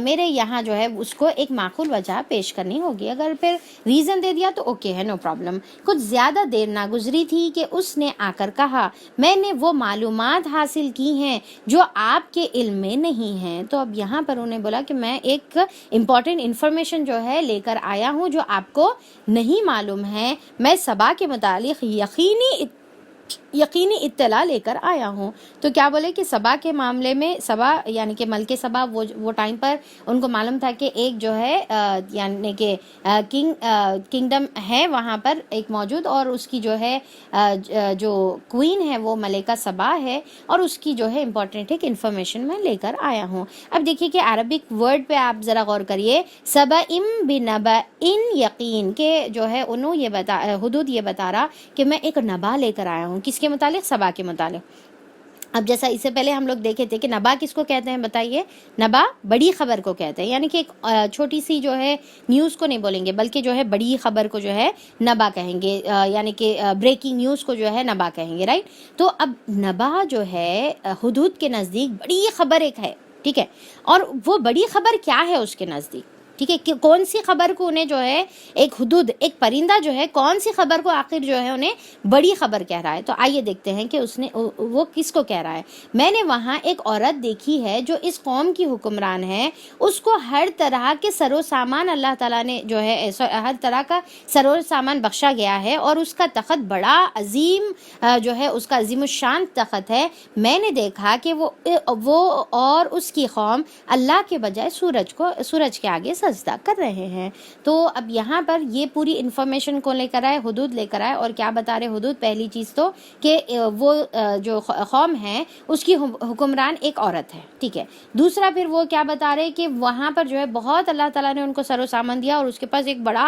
Speaker 1: میرے یہاں جو ہے اس کو ایک معقول وجہ پیش کرنی ہوگی. اگر پھر ریزن دے دیا تو اوکے ہے، نو پرابلم. کچھ زیادہ دیر نہ گزری تھی کہ اس نے آ کر کہا میں نے وہ معلومات حاصل کی ہیں جو آپ کے علم میں نہیں ہیں. تو اب یہاں پر انہیں بولا کہ میں ایک امپورٹنٹ انفارمیشن جو ہے لے کر آیا ہوں جو آپ کو نہیں معلوم ہے. میں سبا کے متعلق یقینی اطلاع لے کر آیا ہوں. تو کیا بولے کہ سبا کے معاملے میں، سبا یعنی کہ ملک سبا وہ ٹائم پر ان کو معلوم تھا کہ ایک جو ہے یعنی کہ کنگڈم ہے وہاں پر ایک موجود، اور اس کی جو ہے جو کوئین ہے وہ ملکہ سبا ہے، اور اس کی جو ہے امپورٹنٹ ایک انفارمیشن میں لے کر آیا ہوں. اب دیکھیے کہ عربک ورڈ پہ آپ ذرا غور کریے، سبئم بنبأ یقین کہ جو ہے انہوں حدود یہ بتا رہا کہ میں ایک نبا لے کر آیا ہوں. کس کے متعلق؟ سبا کے متعلق. اب جیسا اس سے پہلے ہم لوگ دیکھے تھے کہ نبا کس کو کہتے ہیں بتائیے؟ نبا بڑی خبر کو کہتے ہیں، یعنی کہ ایک چھوٹی سی جو ہے نیوز کو نہیں بولیں گے بلکہ جو ہے بڑی خبر کو جو ہے نبا کہیں گے، یعنی کہ بریکنگ نیوز کو جو ہے نبا کہیں گے، رائٹ. تو اب نبا جو ہے حدود کے نزدیک بڑی خبر ایک ہے، ٹھیک ہے. اور وہ بڑی خبر کیا ہے اس کے نزدیک؟ ٹھیک ہے، کہ کون سی خبر کو انہیں جو ہے ایک حدود، ایک پرندہ جو ہے کون سی خبر کو آخر جو ہے انہیں بڑی خبر کہہ رہا ہے. تو آئیے دیکھتے ہیں کہ وہ کس کو کہہ رہا ہے. میں نے وہاں ایک عورت دیکھی ہے جو اس قوم کی حکمران ہے، اس کو ہر طرح کے سر و سامان اللہ تعالیٰ نے جو ہے ہر طرح کا سر و سامان بخشا گیا ہے، اور اس کا تخت بڑا عظیم جو ہے اس کا عظیم الشان تخت ہے. میں نے دیکھا کہ وہ اور اس کی قوم اللہ کے بجائے سورج کے آگے سجدہ کر رہے ہیں. تو اب یہاں پر یہ پوری انفارمیشن کو لے کر آئے، حدود لے کر آئے، اور کیا بتا رہے حدود؟ پہلی چیز تو کہ وہ جو قوم ہے اس کی حکمران ایک عورت ہے، ٹھیک ہے. دوسرا پھر وہ کیا بتا رہے کہ وہاں پر جو ہے بہت اللہ تعالیٰ نے ان کو سر و سامان دیا اور اس کے پاس ایک بڑا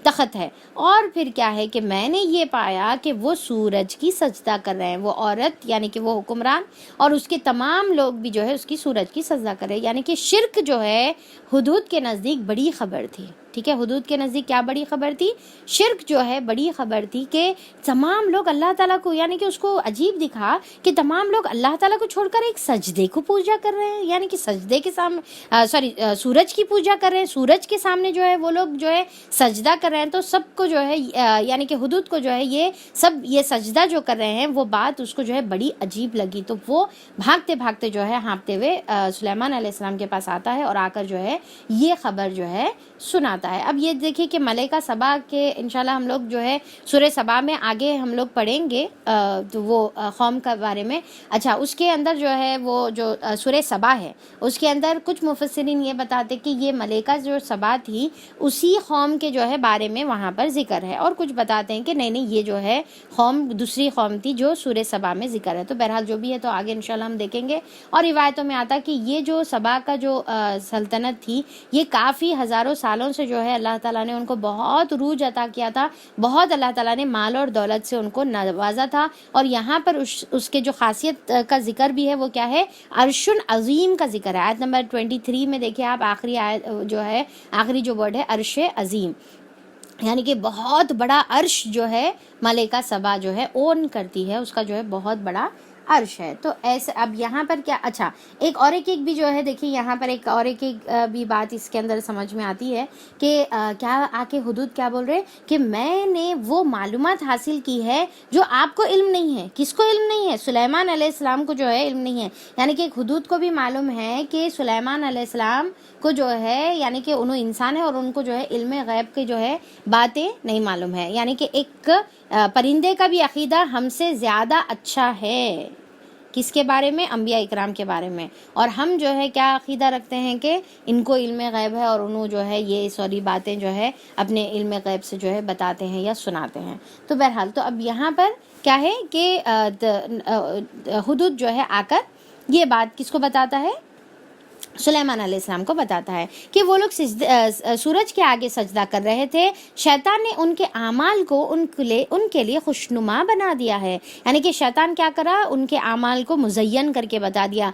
Speaker 1: تخت ہے. اور پھر کیا ہے کہ میں نے یہ پایا کہ وہ سورج کی سجدہ کر رہے ہیں، وہ عورت یعنی کہ وہ حکمران اور اس کے تمام لوگ بھی جو ہے اس کی سورج کی سجدہ کر رہے ہیں. یعنی کہ شرک جو ہے حدود کے نزدیک بڑی خبر تھی، ٹھیک ہے. حدود کے نزدیک کیا بڑی خبر تھی؟ شرک جو ہے بڑی خبر تھی کہ تمام لوگ اللہ تعالیٰ کو، یعنی کہ اس کو عجیب دکھا کہ تمام لوگ اللہ تعالیٰ کو چھوڑ کر ایک سجدے کو پوجا کر رہے ہیں، یعنی کہ سجدے کے سامنے سورج کی پوجا کر رہے ہیں، سورج کے سامنے جو ہے وہ لوگ جو ہے سجدہ کر رہے ہیں. تو سب کو جو ہے یعنی کہ حدود کو جو ہے یہ سجدہ جو کر رہے ہیں وہ بات اس کو جو ہے بڑی عجیب لگی. تو وہ بھاگتے بھاگتے جو ہے ہانپتے ہوئے سلیمان علیہ السلام کے پاس آتا ہے اور آ کر جو ہے یہ خبر جو ہے سناتا ہے. اب یہ دیکھیے کہ ملکہ سبا کے انشاءاللہ ہم لوگ جو ہے سورہ سبا میں آگے ہم لوگ پڑھیں گے تو وہ قوم کا بارے میں. اچھا، اس کے اندر جو ہے وہ جو سورہ سبا ہے اس کے اندر کچھ مفسرین یہ بتاتے کہ یہ ملکہ جو سبا تھی اسی قوم کے جو ہے بارے میں وہاں پر ذکر ہے، اور کچھ بتاتے ہیں کہ نہیں یہ جو ہے قوم دوسری قوم تھی جو سورہ سبا میں ذکر ہے. تو بہرحال جو بھی ہے تو آگے انشاءاللہ ہم دیکھیں گے. اور روایتوں میں آتا کہ یہ جو سبا کا جو سلطنت تھی یہ کافی ہزاروں سالوں سے جو ہے اللہ تعالیٰ نے ان کو بہت عروج عطا کیا تھا، بہت اللہ تعالیٰ نے مال اور دولت سے ان کو نوازا تھا. اور یہاں پر اس کے جو خاصیت کا ذکر بھی ہے وہ کیا ہے؟ عرش عظیم کا ذکر ہے. آیت نمبر 23 میں دیکھیں آپ، آخری آیت جو ہے، آخری جو ورڈ ہے عرش عظیم، یعنی کہ بہت بڑا عرش جو ہے ملکہ سبا جو ہے اون کرتی ہے، اس کا جو ہے بہت بڑا عرش ہے. تو ایسے اب یہاں پر کیا، اچھا ایک اور ایک بھی جو ہے دیکھیے یہاں پر ایک اور ایک بھی بات اس کے اندر سمجھ میں آتی ہے کہ کیا آ کے حدود کیا بول رہے کہ میں نے وہ معلومات حاصل کی ہے جو آپ کو علم نہیں ہے. کس کو علم نہیں ہے؟ سلیمان علیہ السلام کو جو ہے علم نہیں ہے. یعنی کہ ایک حدود کو بھی معلوم ہے کہ سلیمان علیہ السلام کو جو ہے یعنی کہ انہوں انسان ہے اور ان کو جو ہے علم غیب کے جو ہے باتیں نہیں معلوم ہے. یعنی کہ ایک پرندے کا بھی عقیدہ ہم سے زیادہ اچھا ہے. کس کے بارے میں؟ انبیاء اکرام کے بارے میں. اور ہم جو ہے کیا عقیدہ رکھتے ہیں کہ ان کو علم غیب ہے اور انہوں جو ہے یہ ساری باتیں جو ہے اپنے علم غیب سے جو ہے بتاتے ہیں یا سناتے ہیں. تو بہرحال تو اب یہاں پر کیا ہے کہ حدود جو ہے آ کر یہ بات کس کو بتاتا ہے؟ سلیمان علیہ السلام کو بتاتا ہے کہ وہ لوگ سورج کے آگے سجدہ کر رہے تھے، شیطان نے ان کے اعمال کو ان کے لیے خوشنما بنا دیا ہے. یعنی کہ شیطان کیا کرا، ان کے اعمال کو مزین کر کے بتا دیا،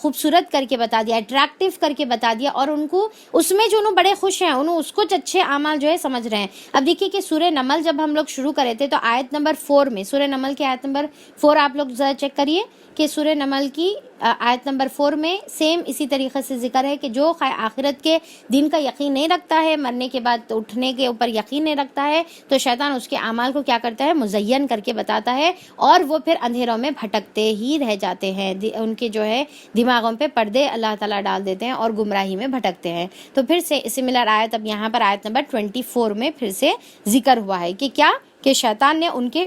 Speaker 1: خوبصورت کر کے بتا دیا، اٹریکٹیو کر کے بتا دیا، اور ان کو اس میں جو انہوں بڑے خوش ہیں، انہوں اس کچھ اچھے اعمال جو ہے سمجھ رہے ہیں. اب دیکھیے کہ سورہ نمل جب ہم لوگ شروع کرے تھے تو آیت نمبر 4 میں، سورہ نمل کی آیت نمبر 4 آپ لوگ ذرا چیک کریے کہ سورہ نمل کی آیت نمبر 4 میں سیم اسی طریقے سے ذکر ہے کہ جو آخرت کے دن کا یقین نہیں رکھتا ہے، مرنے کے بعد اٹھنے کے اوپر یقین نہیں رکھتا ہے، تو شیطان اس کے اعمال کو کیا کرتا ہے، مزین کر کے بتاتا ہے، اور وہ پھر اندھیروں میں بھٹکتے ہی رہ جاتے ہیں. ان کے جو ہے دماغوں پہ پردے اللہ تعالیٰ ڈال دیتے ہیں اور گمراہی میں بھٹکتے ہیں. تو پھر سے سملر آیت اب یہاں پر آیت نمبر 24 میں پھر سے ذکر ہوا ہے کہ کیا، کہ شیطان نے ان کے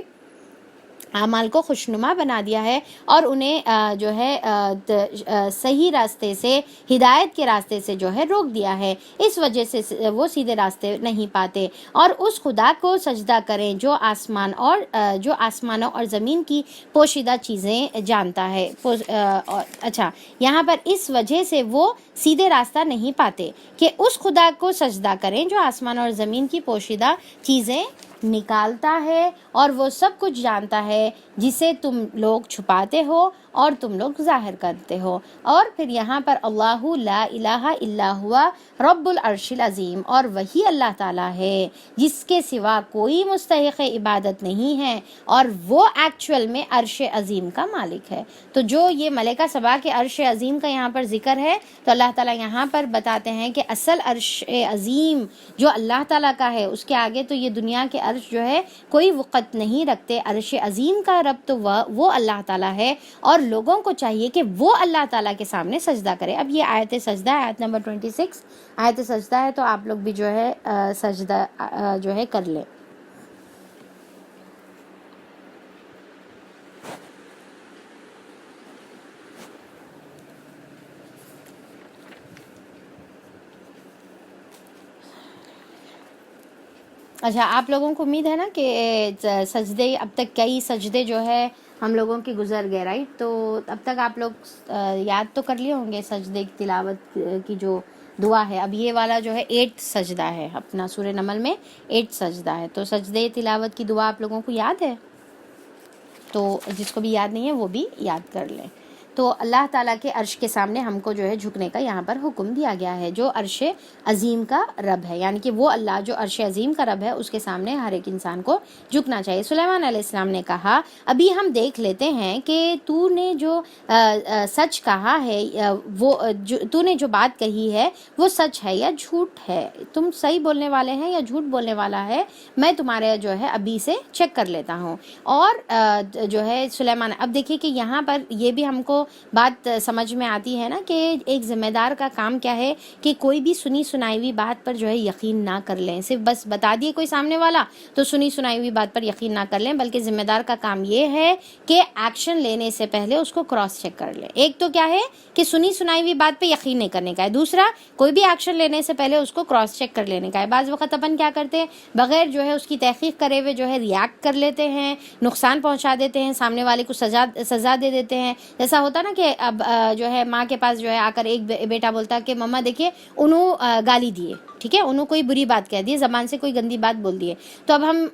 Speaker 1: اعمال کو خوشنما بنا دیا ہے اور انہیں جو ہے صحیح راستے سے، ہدایت کے راستے سے جو ہے روک دیا ہے. اس وجہ سے وہ سیدھے راستے نہیں پاتے. اور اس خدا کو سجدہ کریں جو آسمانوں اور زمین کی پوشیدہ چیزیں جانتا ہے. اچھا، یہاں پر اس وجہ سے وہ سیدھے راستہ نہیں پاتے کہ اس خدا کو سجدہ کریں جو آسمان اور زمین کی پوشیدہ چیزیں نکالتا ہے اور وہ سب کچھ جانتا ہے جسے تم لوگ چھپاتے ہو اور تم لوگ ظاہر کرتے ہو. اور پھر یہاں پر اللہ لا الہ الا ہوا رب العرش العظیم، اور وہی اللہ تعالیٰ ہے جس کے سوا کوئی مستحق عبادت نہیں ہے اور وہ ایکچوئل میں عرش عظیم کا مالک ہے. تو جو یہ ملکہ سبا کے عرش عظیم کا یہاں پر ذکر ہے، تو اللہ تعالیٰ یہاں پر بتاتے ہیں کہ اصل عرش عظیم جو اللہ تعالیٰ کا ہے، اس کے آگے تو یہ دنیا کے عرش جو ہے کوئی وقت نہیں رکھتے. عرش عظیم کا رب تو وہ اللہ تعالیٰ ہے، اور لوگوں کو چاہیے کہ وہ اللہ تعالیٰ کے سامنے سجدہ کرے. اب یہ آیت سجدہ ہے، آیت نمبر 26 آیت سجدہ ہے، تو آپ لوگ بھی جو ہے سجدہ جو ہے کر لیں. اچھا، آپ لوگوں کو امید ہے نا کہ سجدے، اب تک کئی سجدے جو ہے ہم لوگوں کے گزر گئے، رائٹ؟ تو اب تک آپ لوگ یاد تو کر لیے ہوں گے سجدے کی تلاوت کی جو دعا ہے. اب یہ والا جو ہے 8 سجدہ ہے اپنا سورہ نمل میں، 8 سجدہ ہے. تو سجدے تلاوت کی دعا آپ لوگوں کو یاد ہے؟ تو جس کو بھی یاد نہیں ہے وہ بھی یاد کر لیں. تو اللہ تعالیٰ کے عرش کے سامنے ہم کو جو ہے جھکنے کا یہاں پر حکم دیا گیا ہے، جو عرش عظیم کا رب ہے. یعنی کہ وہ اللہ جو عرش عظیم کا رب ہے، اس کے سامنے ہر ایک انسان کو جھکنا چاہیے. سلیمان علیہ السلام نے کہا، ابھی ہم دیکھ لیتے ہیں کہ تو نے جو سچ کہا ہے، تو نے جو بات کہی ہے وہ سچ ہے یا جھوٹ ہے. تم صحیح بولنے والے ہیں یا جھوٹ بولنے والا ہے، میں تمہارے جو ہے ابھی سے چیک کر لیتا ہوں. اور جو ہے سلیمان، اب دیکھیے کہ یہاں پر یہ بھی ہم کو بات سمجھ میں آتی ہے نا کہ ایک ذمہ دار کا کام کیا ہے کہ کوئی بھی سنی سنائی ہوئی بات پر جو ہے یقین نہ کر لیں. صرف بس بتا دیے کوئی سامنے والا تو سنی سنائی ہوئی بات پر یقین نہ کر لیں، بلکہ ذمہ دار کا کام یہ ہے کہ ایکشن لینے سے پہلے اس کو کراس چیک کر لیں. ایک تو کیا ہے کہ سنی سنائی ہوئی بات پہ یقین نہیں کرنے کا ہے، دوسرا کوئی بھی ایکشن لینے سے پہلے اس کو کراس چیک کر لینے کا ہے. بعض وقت اپن کیا کرتے ہیں، بغیر جو ہے اس کی تحقیق کرے ہوئے جو ہے ریاکٹ کر لیتے ہیں، نقصان پہنچا دیتے ہیں، سامنے والے کو سزا دے دیتے ہیں. جیسا ہوتا نا کہ اب جو ہے ماں کے پاس جو ہے آ کر ایک بیٹا بولتا کہ مما دیکھیے انہوں گالی دیے، ٹھیک ہے، انہوں کوئی بری بات کہہ دی، زبان سے کوئی گندی بات بول دیے. تو اب ہم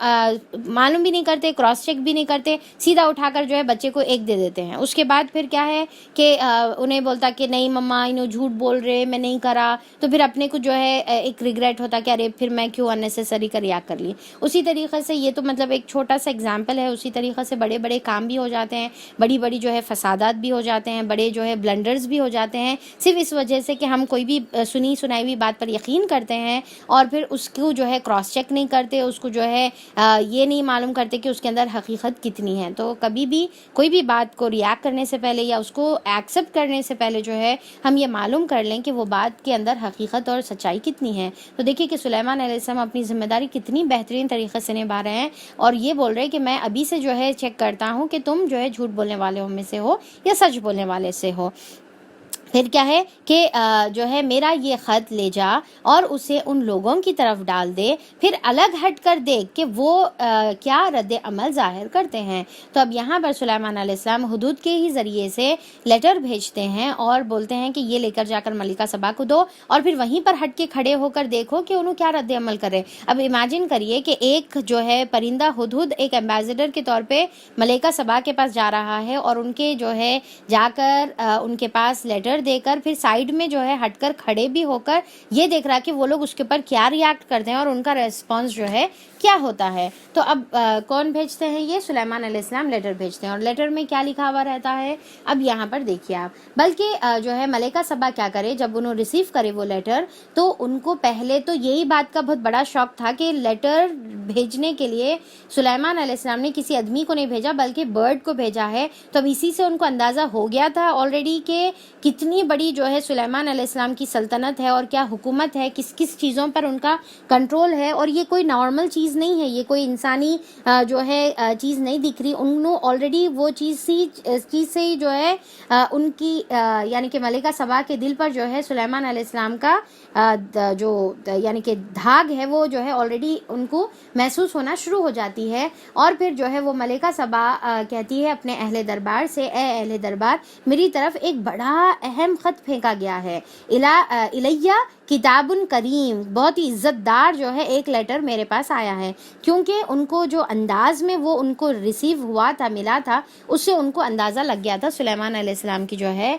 Speaker 1: معلوم بھی نہیں کرتے، کراس چیک بھی نہیں کرتے، سیدھا اٹھا کر جو ہے بچے کو ایک دے دیتے ہیں. اس کے بعد پھر کیا ہے کہ انہیں بولتا کہ نہیں مما انہوں جھوٹ بول رہے، میں نہیں کرا. تو پھر اپنے کو جو ہے ایک ریگریٹ ہوتا کہ ارے پھر میں کیوں اننیسیسری کا ریاکٹ کر لی. اسی طریقے سے یہ تو مطلب ایک چھوٹا سا اگزامپل ہے. اسی طریقے سے بڑے بڑے کام بھی ہو جاتے ہیں، بڑی بڑی جو ہے فسادات بھی ہو جاتے ہیں، بڑے جو ہے بلنڈرز بھی ہو جاتے ہیں، صرف اس وجہ سے کہ ہم کوئی بھی سنی سنائی ہوئی بات پر یقین کرتے ہیں اور پھر اس کو جو ہے کراس چیک نہیں کرتے، اس کو جو ہے یہ نہیں معلوم کرتے کہ اس کے اندر حقیقت کتنی ہے. تو کبھی بھی کوئی بھی بات کو ریاکٹ کرنے سے پہلے یا اس کو ایکسیپٹ کرنے سے پہلے جو ہے ہم یہ معلوم کر لیں کہ وہ بات کے اندر حقیقت اور سچائی کتنی ہے. تو دیکھیے کہ سلیمان علیہ السلام اپنی ذمہ داری کتنی بہترین طریقے سے نبھا رہے ہیں، اور یہ بول رہے کہ میں ابھی سے جو ہے چیک کرتا ہوں کہ تم جو ہے جھوٹ بولنے والوں میں سے ہو یا سچ بولنے والے سے ہو. پھر کیا ہے کہ جو ہے میرا یہ خط لے جا اور اسے ان لوگوں کی طرف ڈال دے، پھر الگ ہٹ کر دیکھ کہ وہ کیا رد عمل ظاہر کرتے ہیں۔ تو اب یہاں پر سلیمان علیہ السلام حدود کے ہی ذریعے سے لیٹر بھیجتے ہیں اور بولتے ہیں کہ یہ لے کر جا کر ملکہ سبا کو دو، اور پھر وہیں پر ہٹ کے کھڑے ہو کر دیکھو کہ انہوں کیا رد عمل کرے۔ اب امیجن کریے کہ ایک جو ہے پرندہ ہدہد ایک ایمبیسڈر کے طور پہ ملکہ سبا کے پاس جا رہا ہے، اور ان کے جو ہے جا کر ان کے پاس لیٹر دے کر پھر سائیڈ میں جو ہے ہٹ کر کھڑے بھی ہو کر یہ دیکھ رہا کہ وہ لوگ اس کے اوپر کیا ریاکٹ کرتے ہیں اور ان کا ریسپانس جو ہے کیا ہوتا ہے۔ تو اب کون بھیجتے ہیں؟ یہ سلیمان علیہ السلام لیٹر بھیجتے ہیں، اور لیٹر میں کیا لکھا ہوا رہتا ہے اب یہاں پر دیکھیے آپ۔ بلکہ جو ہے ملکہ سبا کیا کرے، جب انہوں ریسیو کرے وہ لیٹر، تو ان کو پہلے تو یہی بات کا بہت بڑا شوق تھا کہ لیٹر بھیجنے کے لیے سلیمان علیہ السلام نے کسی آدمی کو نہیں بھیجا بلکہ برڈ کو بھیجا ہے۔ تو اب اسی سے ان کو اندازہ ہو گیا تھا آلریڈی کہ کتنی بڑی جو ہے سلیمان علیہ السلام کی سلطنت ہے اور کیا حکومت ہے، کس کس چیزوں پر ان کا کنٹرول ہے، اور یہ کوئی نارمل چیز نہیں ہے، یہ کوئی انسانی جو ہے چیز نہیں دکھ رہی۔ انہوں آلریڈی وہ چیز سے ہی جو ہے ان کی یعنی کہ ملکہ سبا کے دل پر جو ہے سلیمان علیہ السلام کا جو یعنی کہ دھاگ ہے وہ جو ہے آلریڈی ان کو محسوس ہونا شروع ہو جاتی ہے۔ اور پھر جو ہے وہ ملکہ سبا کہتی ہے اپنے اہل دربار سے، اے اہل دربار، میری طرف ایک بڑا اہم خط پھینکا گیا ہے، الیہ کتاب کریم، بہت ہی عزت دار جو ہے ایک لیٹر میرے پاس آیا ہے۔ کیونکہ ان کو جو انداز میں وہ ان کو ریسیو ہوا تھا، ملا تھا، اس سے ان کو اندازہ لگ گیا تھا سلیمان علیہ السلام کی جو ہے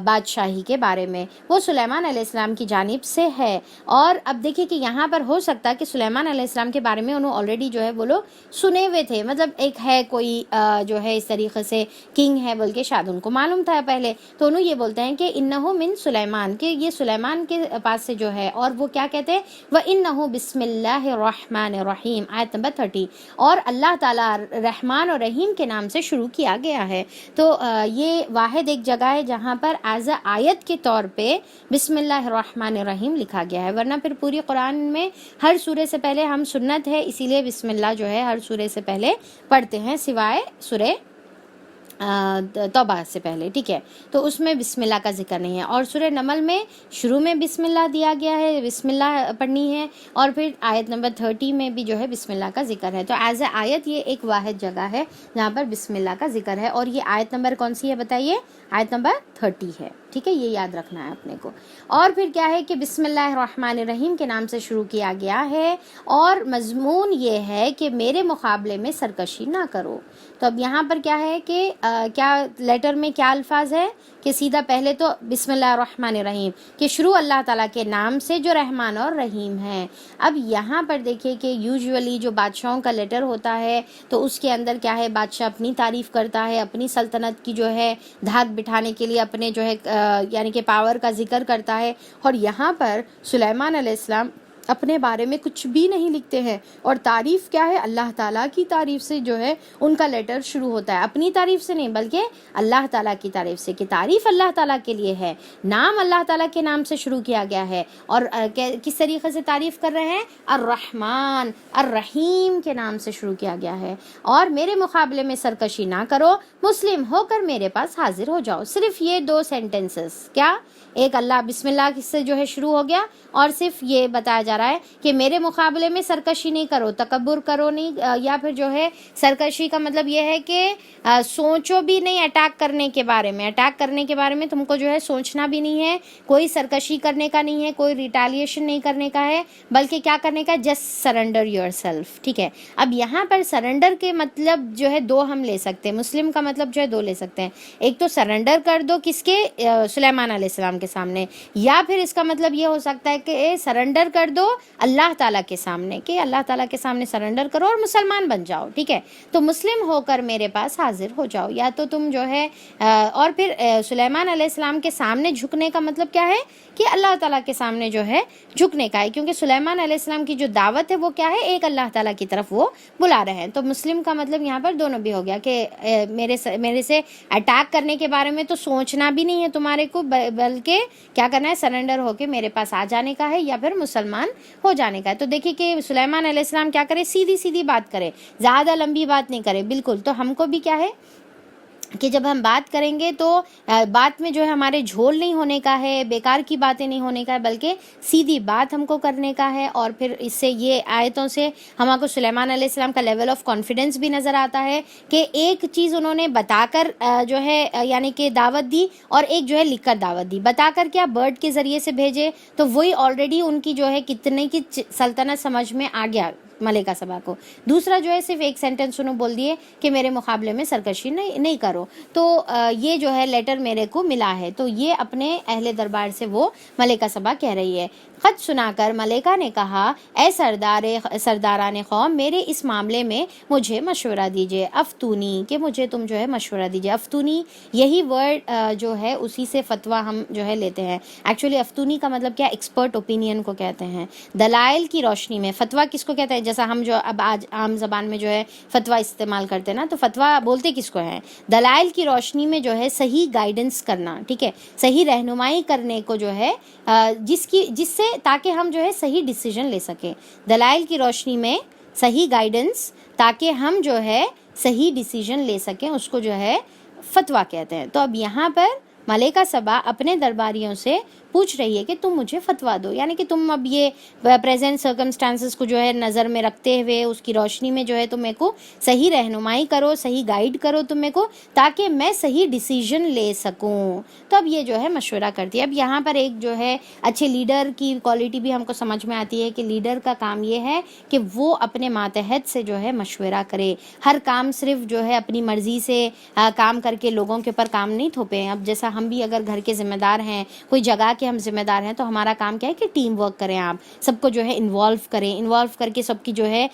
Speaker 1: بادشاہی کے بارے میں، وہ سلیمان علیہ السلام کی جانب سے ہے۔ اور اب دیکھیں کہ یہاں پر ہو سکتا ہے کہ سلیمان علیہ السلام کے بارے میں انہوں آلریڈی جو ہے وہ لوگ سنے ہوئے تھے، مطلب ایک ہے کوئی جو ہے اس طریقے سے کنگ ہے بلکہ شاید ان کو معلوم تھا پہلے، تو انہوں یہ بولتے ہیں کہ انہو من سلیمان، کہ یہ سلیمان کے پاس سے جو ہے، اور وہ کیا کہتے ہیں، وَإِنَّهُ بسم اللہ الرحمن الرحیم، آیت نمبر 30، اور اللہ تعالیٰ رحمان اور رحیم کے نام سے شروع کیا گیا ہے۔ تو یہ واحد ایک جگہ ہے جہاں پر ایز اے آیت کے طور پہ بسم اللہ الرحمن الرحیم لکھا گیا ہے، ورنہ پھر پوری قرآن میں ہر سورے سے پہلے ہم سنت ہے اسی لیے بسم اللہ جو ہے ہر سورے سے پہلے پڑھتے ہیں، سوائے سورہ توبہ سے پہلے، ٹھیک ہے، تو اس میں بسم اللہ کا ذکر نہیں ہے۔ اور سورہ نمل میں شروع میں بسم اللہ دیا گیا ہے، بسم اللہ پڑھنی ہے، اور پھر آیت نمبر 30 میں بھی جو ہے بسم اللہ کا ذکر ہے۔ تو ایز اے آیت یہ ایک واحد جگہ ہے جہاں پر بسم اللہ کا ذکر ہے، اور یہ آیت نمبر کون سی ہے بتائیے؟ آیت نمبر 30 ہے، ٹھیک ہے، یہ یاد رکھنا ہے اپنے کو۔ اور پھر کیا ہے کہ بسم اللہ الرحمن الرحیم کے نام سے شروع کیا گیا ہے، اور مضمون یہ ہے کہ میرے مقابلے میں سرکشی نہ کرو۔ تو اب یہاں پر کیا ہے کہ کیا لیٹر میں کیا الفاظ ہے کہ سیدھا پہلے تو بسم اللہ الرحمن الرحیم، کہ شروع اللہ تعالیٰ کے نام سے جو رحمان اور رحیم ہے۔ اب یہاں پر دیکھیے کہ یوزولی جو بادشاہوں کا لیٹر ہوتا ہے تو اس کے اندر کیا ہے، بادشاہ اپنی تعریف کرتا ہے، اپنی سلطنت کی جو ہے دھاک بٹھانے کے لیے اپنے جو ہے یعنی کہ پاور کا ذکر کرتا ہے، اور یہاں پر سلیمان علیہ السلام اپنے بارے میں کچھ بھی نہیں لکھتے ہیں، اور تعریف کیا ہے، اللہ تعالیٰ کی تعریف سے جو ہے ان کا لیٹر شروع ہوتا ہے، اپنی تعریف سے نہیں بلکہ اللہ تعالیٰ کی تعریف سے، کہ تعریف اللہ تعالیٰ کے لیے ہے، نام اللہ تعالیٰ کے نام سے شروع کیا گیا ہے، اور کس طریقے سے تعریف کر رہے ہیں، الرحمن الرحیم کے نام سے شروع کیا گیا ہے، اور میرے مقابلے میں سرکشی نہ کرو، مسلم ہو کر میرے پاس حاضر ہو جاؤ۔ صرف یہ دو سینٹنسز، کیا ایک اللہ بسم اللہ سے جو ہے شروع ہو گیا، اور صرف یہ بتایا جا رہا ہے کہ میرے مقابلے میں سرکشی نہیں کرو، تکبر کرو نہیں، یا پھر جو ہے سرکشی کا مطلب یہ ہے کہ سوچو بھی نہیں اٹیک کرنے کے بارے میں، اٹیک کرنے کے بارے میں تم کو جو ہے سوچنا بھی نہیں ہے، کوئی سرکشی کرنے کا نہیں ہے، کوئی ریٹیلیشن نہیں کرنے کا ہے، بلکہ کیا کرنے کا، جسٹ سرنڈر یور سیلف، ٹھیک ہے۔ اب یہاں پر سرنڈر کے مطلب جو ہے دو ہم لے سکتے ہیں، مسلم کا مطلب جو ہے دو لے سکتے ہیں، ایک تو سرنڈر کر دو کس کے، سلیمان علیہ السلام کے سامنے، یا پھر اس کا مطلب یہ ہو سکتا ہے کہ سرنڈر کر دو اللہ تعالیٰ کے سامنے، کہ اللہ تعالیٰ کے سامنے سرنڈر کرو اور مسلمان بن جاؤ، ٹھیک ہے، تو مسلم ہو کر میرے پاس حاضر ہو جاؤ، یا تو تم جو ہے اور پھر سلیمان علیہ السلام کے سامنے جھکنے کا مطلب کیا ہے کہ اللہ تعالیٰ کے سامنے جو ہے جھکنے کا ہے، کیونکہ سلیمان علیہ السلام کی جو دعوت ہے وہ کیا ہے، ایک اللہ تعالیٰ کی طرف وہ بلا رہے ہیں، تو مسلم کا مطلب یہاں پر دونوں بھی ہو گیا کہ میرے سے اٹیک کرنے کے بارے میں تو سوچنا بھی نہیں ہے تمہارے کو، بلکہ کیا کرنا ہے، سرنڈر ہو کے میرے پاس آ جانے کا ہے، یا پھر مسلمان ہو جانے کا ہے۔ تو دیکھیے کہ سلیمان علیہ السلام کیا کرے، سیدھی سیدھی بات کرے، زیادہ لمبی بات نہیں کرے بالکل، تو ہم کو بھی کیا ہے کہ جب ہم بات کریں گے تو بات میں جو ہے ہمارے جھول نہیں ہونے کا ہے، بیکار کی باتیں نہیں ہونے کا ہے، بلکہ سیدھی بات ہم کو کرنے کا ہے. اور پھر اس سے یہ آیتوں سے ہم کو سلیمان علیہ السلام کا لیول آف کانفیڈنس بھی نظر آتا ہے کہ ایک چیز انہوں نے بتا کر جو ہے یعنی کہ دعوت دی، اور ایک جو ہے لکھ کر دعوت دی. بتا کر کیا برڈ کے ذریعے سے بھیجے تو وہی آلریڈی ان کی جو ہے کتنے کی سلطنت سمجھ میں آ گیا ملکہ سبا کو. دوسرا جو ہے صرف ایک سینٹنس انہوں بول دیے کہ میرے مقابلے میں سرکشی نہیں کرو. تو یہ جو ہے لیٹر میرے کو ملا ہے. تو یہ اپنے اہل دربار سے وہ ملکہ سبا کہہ رہی ہے. خط سنا کر ملکہ نے کہا اے سرداران قوم، میرے اس معاملے میں مجھے مشورہ دیجیے. افتونی کہ مجھے تم جو ہے مشورہ دیجیے. افتونی یہی ورڈ جو ہے اسی سے فتویٰ ہم جو ہے لیتے ہیں. ایکچولی افتونی کا مطلب کیا، ایکسپرٹ اوپینین کو کہتے ہیں. دلائل کی روشنی میں فتویٰ کس کو کہتے ہیں؟ جیسا ہم جو اب آج عام زبان میں جو ہے فتویٰ استعمال کرتے ہیں نا، تو فتویٰ بولتے کس کو ہیں؟ دلائل کی روشنی میں جو ہے صحیح گائیڈنس کرنا، ٹھیک ہے، صحیح رہنمائی کرنے کو جو ہے جس سے تاکہ ہم جو ہے صحیح ڈیسیجن لے سکیں. دلائل کی روشنی میں صحیح گائیڈنس تاکہ ہم جو ہے صحیح ڈیسیجن لے سکیں، اس کو جو ہے فتویٰ کہتے ہیں. تو اب یہاں پر ملکہ سبا اپنے درباریوں سے پوچھ رہی ہے کہ تم مجھے فتویٰ دو، یعنی کہ تم اب یہ پریزنٹ سرکمسٹانسز کو جو ہے نظر میں رکھتے ہوئے اس کی روشنی میں جو ہے تم میرے کو صحیح رہنمائی کرو، صحیح گائیڈ کرو تم میرے کو، تاکہ میں صحیح ڈیسیجن لے سکوں. تو اب یہ جو ہے مشورہ کرتی ہے. اب یہاں پر ایک جو ہے اچھے لیڈر کی کوالٹی بھی ہم کو سمجھ میں آتی ہے کہ لیڈر کا کام یہ ہے کہ وہ اپنے ماتحت سے جو ہے مشورہ کرے. ہر کام صرف جو ہے اپنی مرضی سے کام کر کے لوگوں کے اوپر کام نہیں تھوپیں. اب جیسا ہم بھی اگر گھر کے ذمہ دار ہیں، کوئی جگہ کے ہم ذمہ دار ہیں، تو ہمارا کام کیا ہے کہ ٹیم ورک کریں، آپ سب کو جو ہے انوالو کر کے سب کی جو ہے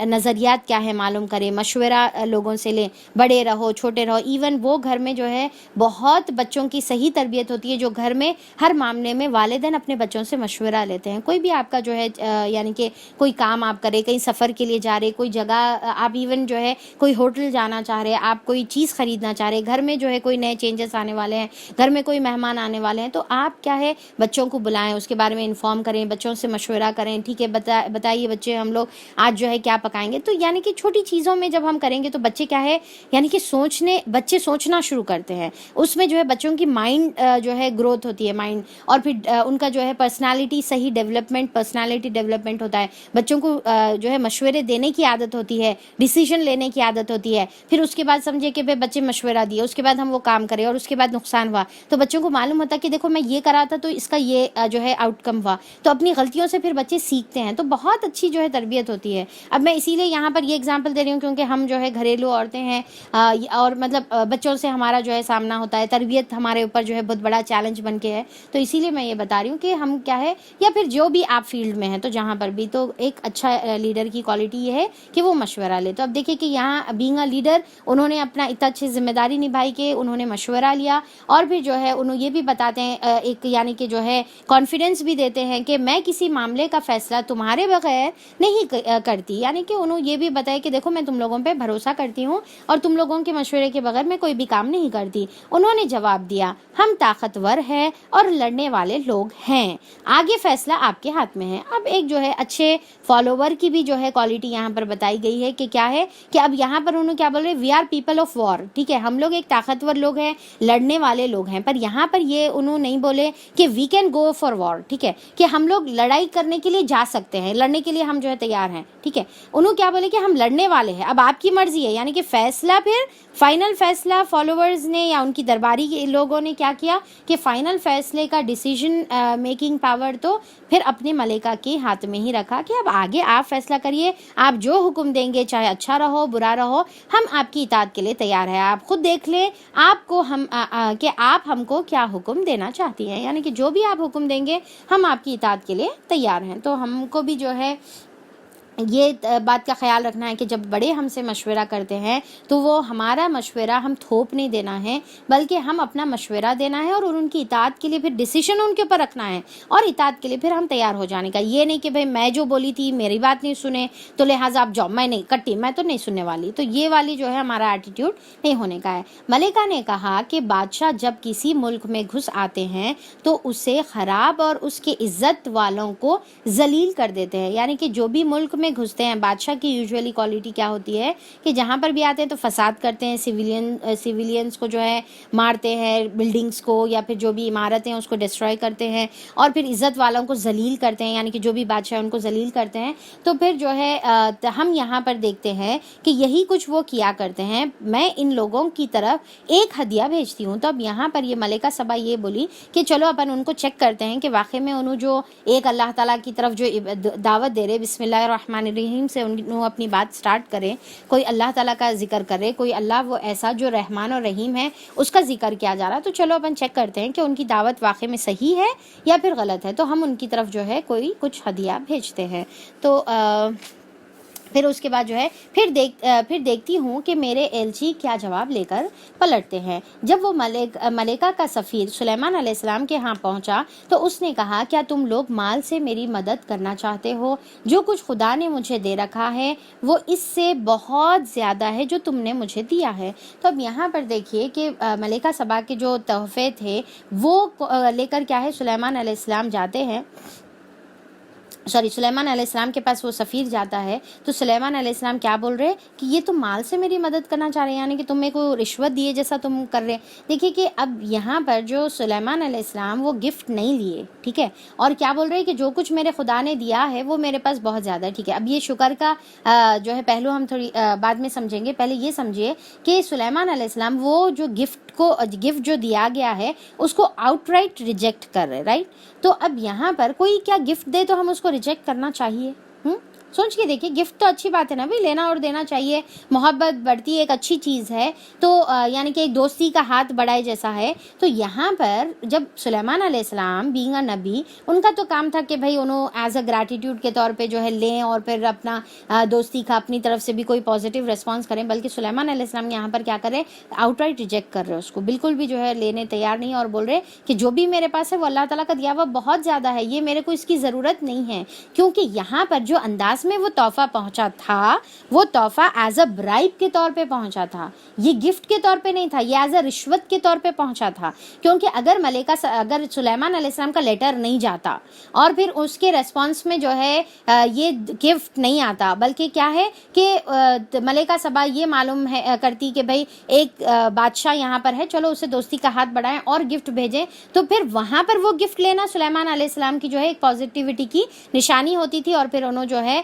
Speaker 1: نظریات کیا ہے معلوم کریں، مشورہ لوگوں سے لیں، بڑے رہو چھوٹے رہو. ایون وہ گھر میں جو ہے بہت بچوں کی صحیح تربیت ہوتی ہے جو گھر میں ہر معاملے میں والدین اپنے بچوں سے مشورہ لیتے ہیں. کوئی بھی آپ کا جو ہے یعنی کہ کوئی کام آپ کرے، کہیں سفر کے لیے جا رہے، کوئی جگہ آپ ایون جو ہے کوئی ہوٹل جانا چاہ رہے، آپ کوئی چیز خریدنا چاہ رہے، گھر میں جو ہے کوئی نئے چینجز آنے والے ہیں، گھر میں کوئی مہمان آنے والے ہیں، تو آپ کیا ہے بچوں کو بلائیں، اس کے بارے میں انفارم کریں، بچوں سے مشورہ کریں. ٹھیک ہے، بتائیے بچے ہم لوگ آج جو ہے کیا پکائیں گے. تو یعنی کہ چھوٹی چیزوں میں جب ہم کریں گے تو بچے کیا ہے یعنی کہ بچے سوچنا شروع کرتے ہیں. اس میں جو ہے بچوں کی مائنڈ جو ہے گروتھ ہوتی ہے، مائنڈ، اور پھر ان کا جو ہے پرسنالٹی ڈیولپمنٹ ہوتا ہے. بچوں کو جو ہے مشورے دینے کی عادت ہوتی ہے، ڈیسیژن لینے کی عادت ہوتی ہے. پھر اس کے بعد سمجھے کہ بچے مشورہ دیے، اس کے بعد ہم وہ کام کرے اور اس کے بعد نقصان ہوا، تو بچوں کو معلوم ہوتا ہے کہ دیکھو میں یہ کرا تھا تو اس کا یہ جو ہے آؤٹ کم ہوا. تو اپنی غلطیوں سے پھر بچے سیکھتے ہیں. تو بہت اچھی جو ہے تربیت ہوتی ہے. اب میں اسی لیے یہاں پر یہ اگزامپل دے رہی ہوں کیونکہ ہم جو ہے گھریلو عورتیں ہیں اور مطلب بچوں سے ہمارا جو ہے سامنا ہوتا ہے، تربیت ہمارے اوپر جو ہے بہت بڑا چیلنج بن کے ہے. تو اسی لیے میں یہ بتا رہی ہوں کہ ہم کیا ہے، یا پھر جو بھی آپ فیلڈ میں ہیں تو جہاں پر بھی، تو ایک اچھا لیڈر کی کوالٹی یہ ہے کہ وہ مشورہ لے. تو اب دیکھیں کہ یہاں بینگ اے لیڈر انہوں نے اپنا اتنا اچھی ذمہ داری نبھائی کہ انہوں نے مشورہ لیا، اور پھر جو ہے انہوں یہ بھی بتاتے ہیں ایک یعنی کہ جو ہے کانفیڈنس بھی دیتے ہیں کہ میں کسی معاملے کا فیصلہ تمہارے بغیر نہیں کرتی. یعنی کہ انہوں یہ بھی بتایا کہ دیکھو میں تم لوگوں پہ بھروسہ کرتی ہوں اور تم لوگوں کے مشورے کے بغیر میں کوئی بھی کام نہیں کرتی. انہوں نے جواب دیا ہم طاقتور ہیں اور لڑنے والے لوگ ہیں، آگے فیصلہ آپ کے ہاتھ میں ہے. اب ایک جو ہے اچھے فالوور کی بھی جو ہے کوالٹی یہاں پر بتائی گئی ہے کہ کیا ہے کہ اب یہاں پر انہوں کیا بول رہے، we are people of war. ٹھیک ہے، ہم لوگ ایک طاقتور لوگ ہیں، لڑنے والے لوگ ہیں. پر یہاں پر یہ انہوں نہیں بولے کہ وی کین گو فار وار. ٹھیک ہے، کہ ہم لوگ لڑائی کرنے کے لیے جا سکتے ہیں، لڑنے کے لیے ہم جو ہے تیار ہیں. ٹھیک ہے، انہوں کیا بولے کہ ہم لڑنے والے ہیں، اب آپ کی مرضی ہے. یعنی کہ فیصلہ پھر فائنل فیصلہ فالوورز نے یا ان کی درباری لوگوں نے کیا کیا کہ فائنل فیصلے کا ڈیسیژن میکنگ پاور تو پھر اپنے ملکہ کے ہاتھ میں ہی رکھا کہ اب آگے آپ فیصلہ کریے، آپ جو حکم دیں گے چاہے اچھا رہو برا رہو، ہم آپ کی اطاعت کے لیے تیار ہیں. آپ خود دیکھ لیں آپ کو کہ آپ ہم کو کیا حکم دینا چاہتی ہیں. یعنی کہ جو بھی آپ حکم دیں گے ہم آپ کی اطاعت کے لیے تیار ہیں. تو ہم کو بھی جو ہے یہ بات کا خیال رکھنا ہے کہ جب بڑے ہم سے مشورہ کرتے ہیں تو وہ ہمارا مشورہ ہم تھوپ نہیں دینا ہے، بلکہ ہم اپنا مشورہ دینا ہے اور ان کی اطاعت کے لیے پھر ڈیسیشن ان کے اوپر رکھنا ہے، اور اطاعت کے لیے پھر ہم تیار ہو جانے کا. یہ نہیں کہ بھئی میں جو بولی تھی میری بات نہیں سنے تو لہٰذا آپ جاؤ، میں نہیں کٹی، میں تو نہیں سننے والی. تو یہ والی جو ہے ہمارا ایٹیٹیوڈ نہیں ہونے کا ہے. ملکہ نے کہا کہ بادشاہ جب کسی ملک میں گھس آتے ہیں تو اسے خراب اور اس کے عزت والوں کو ذلیل کر دیتے ہیں. یعنی کہ جو بھی ملک میں میں گھستے ہیں. بادشاہ کی یوزولی کوالٹی کیا ہوتی ہے کہ جہاں پر بھی آتے ہیں تو فساد کرتے ہیں, سویلینز کو جو ہے مارتے ہیں, بلڈنگز کو یا پھر جو بھی عمارتیں اس کو ڈسٹروائے کرتے ہیں, اور پھر عزت والوں کو ذلیل کرتے ہیں, یعنی کہ جو بھی بادشاہ ان کو ذلیل کرتے ہیں. تو پھر جو ہے ہم یہاں پر دیکھتے ہیں کہ یہی کچھ وہ کیا کرتے ہیں. میں ان لوگوں کی طرف ایک ہدیہ بھیجتی ہوں. تو اب یہاں پر یہ ملکہ سبا یہ بولی کہ چلو اپن ان کو چیک کرتے ہیں کہ واقعی میں انہوں جو ایک اللہ تعالیٰ کی طرف جو دعوت دے رہے, بسم اللہ الرحمن الرحیم سے انہوں اپنی بات سٹارٹ کریں, کوئی اللہ تعالیٰ کا ذکر کرے, کوئی اللہ وہ ایسا جو رحمان اور رحیم ہے اس کا ذکر کیا جا رہا. تو چلو اپن چیک کرتے ہیں کہ ان کی دعوت واقعی میں صحیح ہے یا پھر غلط ہے. تو ہم ان کی طرف جو ہے کوئی کچھ ہدیہ بھیجتے ہیں. تو پھر اس کے بعد جو ہے پھر دیکھتی ہوں کہ میرے ایلچی کیا جواب لے کر پلٹتے ہیں. جب وہ ملکہ کا سفیر سلیمان علیہ السلام کے ہاں پہنچا تو اس نے کہا, کیا تم لوگ مال سے میری مدد کرنا چاہتے ہو؟ جو کچھ خدا نے مجھے دے رکھا ہے وہ اس سے بہت زیادہ ہے جو تم نے مجھے دیا ہے. تو اب یہاں پر دیکھیے کہ ملکہ سبا کے جو تحفے تھے وہ لے کر کیا ہے سلیمان علیہ السلام جاتے ہیں, سلیمان علیہ السلام کے پاس وہ سفیر جاتا ہے. تو سلیمان علیہ السلام کیا بول رہے کہ یہ تم مال سے میری مدد کرنا چاہ رہے ہیں, یعنی کہ تمہیں کو رشوت دیے جیسا تم کر رہے. دیکھیے کہ اب یہاں پر جو سلیمان علیہ السلام وہ گفٹ نہیں لیے, ٹھیک ہے, اور کیا بول رہے کہ جو کچھ میرے خدا نے دیا ہے وہ میرے پاس بہت زیادہ ہے, ٹھیک ہے. اب یہ شکر کا جو ہے پہلو ہم تھوڑی بعد میں سمجھیں گے. پہلے یہ سمجھیے کہ سلیمان علیہ السلام وہ جو گفٹ جو دیا گیا ہے اس کو آؤٹ رائٹ ریجیکٹ کر رہے, رائٹ. تو اب یہاں پر کوئی کیا گفٹ دے تو ہم اس کو ریجیکٹ کرنا چاہیے؟ سوچ کے دیکھیے, گفٹ تو اچھی بات ہے نا بھائی, لینا اور دینا چاہیے, محبت بڑھتی ہے, ایک اچھی چیز ہے. تو یعنی کہ ایک دوستی کا ہاتھ بڑھائے جیسا ہے. تو یہاں پر جب سلیمان علیہ السلام بینگ اے نبی, ان کا تو کام تھا کہ بھائی انہوں ایز اے گریٹیٹیوڈ کے طور پہ جو ہے لیں اور پھر اپنا دوستی کا اپنی طرف سے بھی کوئی پازیٹیو ریسپانس کریں. بلکہ سلیمان علیہ السلام یہاں پر کیا کرے, آؤٹ رائٹ ریجیکٹ کر رہے, اس کو بالکل بھی جو ہے لینے تیار نہیں, اور بول رہے کہ جو بھی میرے پاس ہے وہ اللہ تعالیٰ کا دیا ہوا بہت زیادہ ہے, یہ میرے کو اس کی ضرورت نہیں ہے. کیونکہ یہاں پر جو انداز میں وہ تحفہ پہنچا تھا وہ تحفہ ایز اے برائب کے طور پہ پہنچا تھا, یہ گفٹ کے طور پہ نہیں تھا, یہ ایز اے رشوت کے طور پہ پہنچا تھا. کیونکہ اگر سلیمان علیہ السلام کا لیٹر نہیں جاتا اور پھر اس کے ریسپانس میں جو ہے یہ گفٹ نہیں آتا, بلکہ کیا ہے کہ ملکہ سبا یہ معلوم کرتی کہ بھائی ایک بادشاہ یہاں پر ہے, چلو اسے دوستی کا ہاتھ بڑھائیں اور گفٹ بھیجیں, تو پھر وہاں پر وہ گفٹ لینا سلیمان علیہ السلام کی جو ہے ایک پازیٹیوٹی کی نشانی ہوتی تھی, اور پھر انہوں جو ہے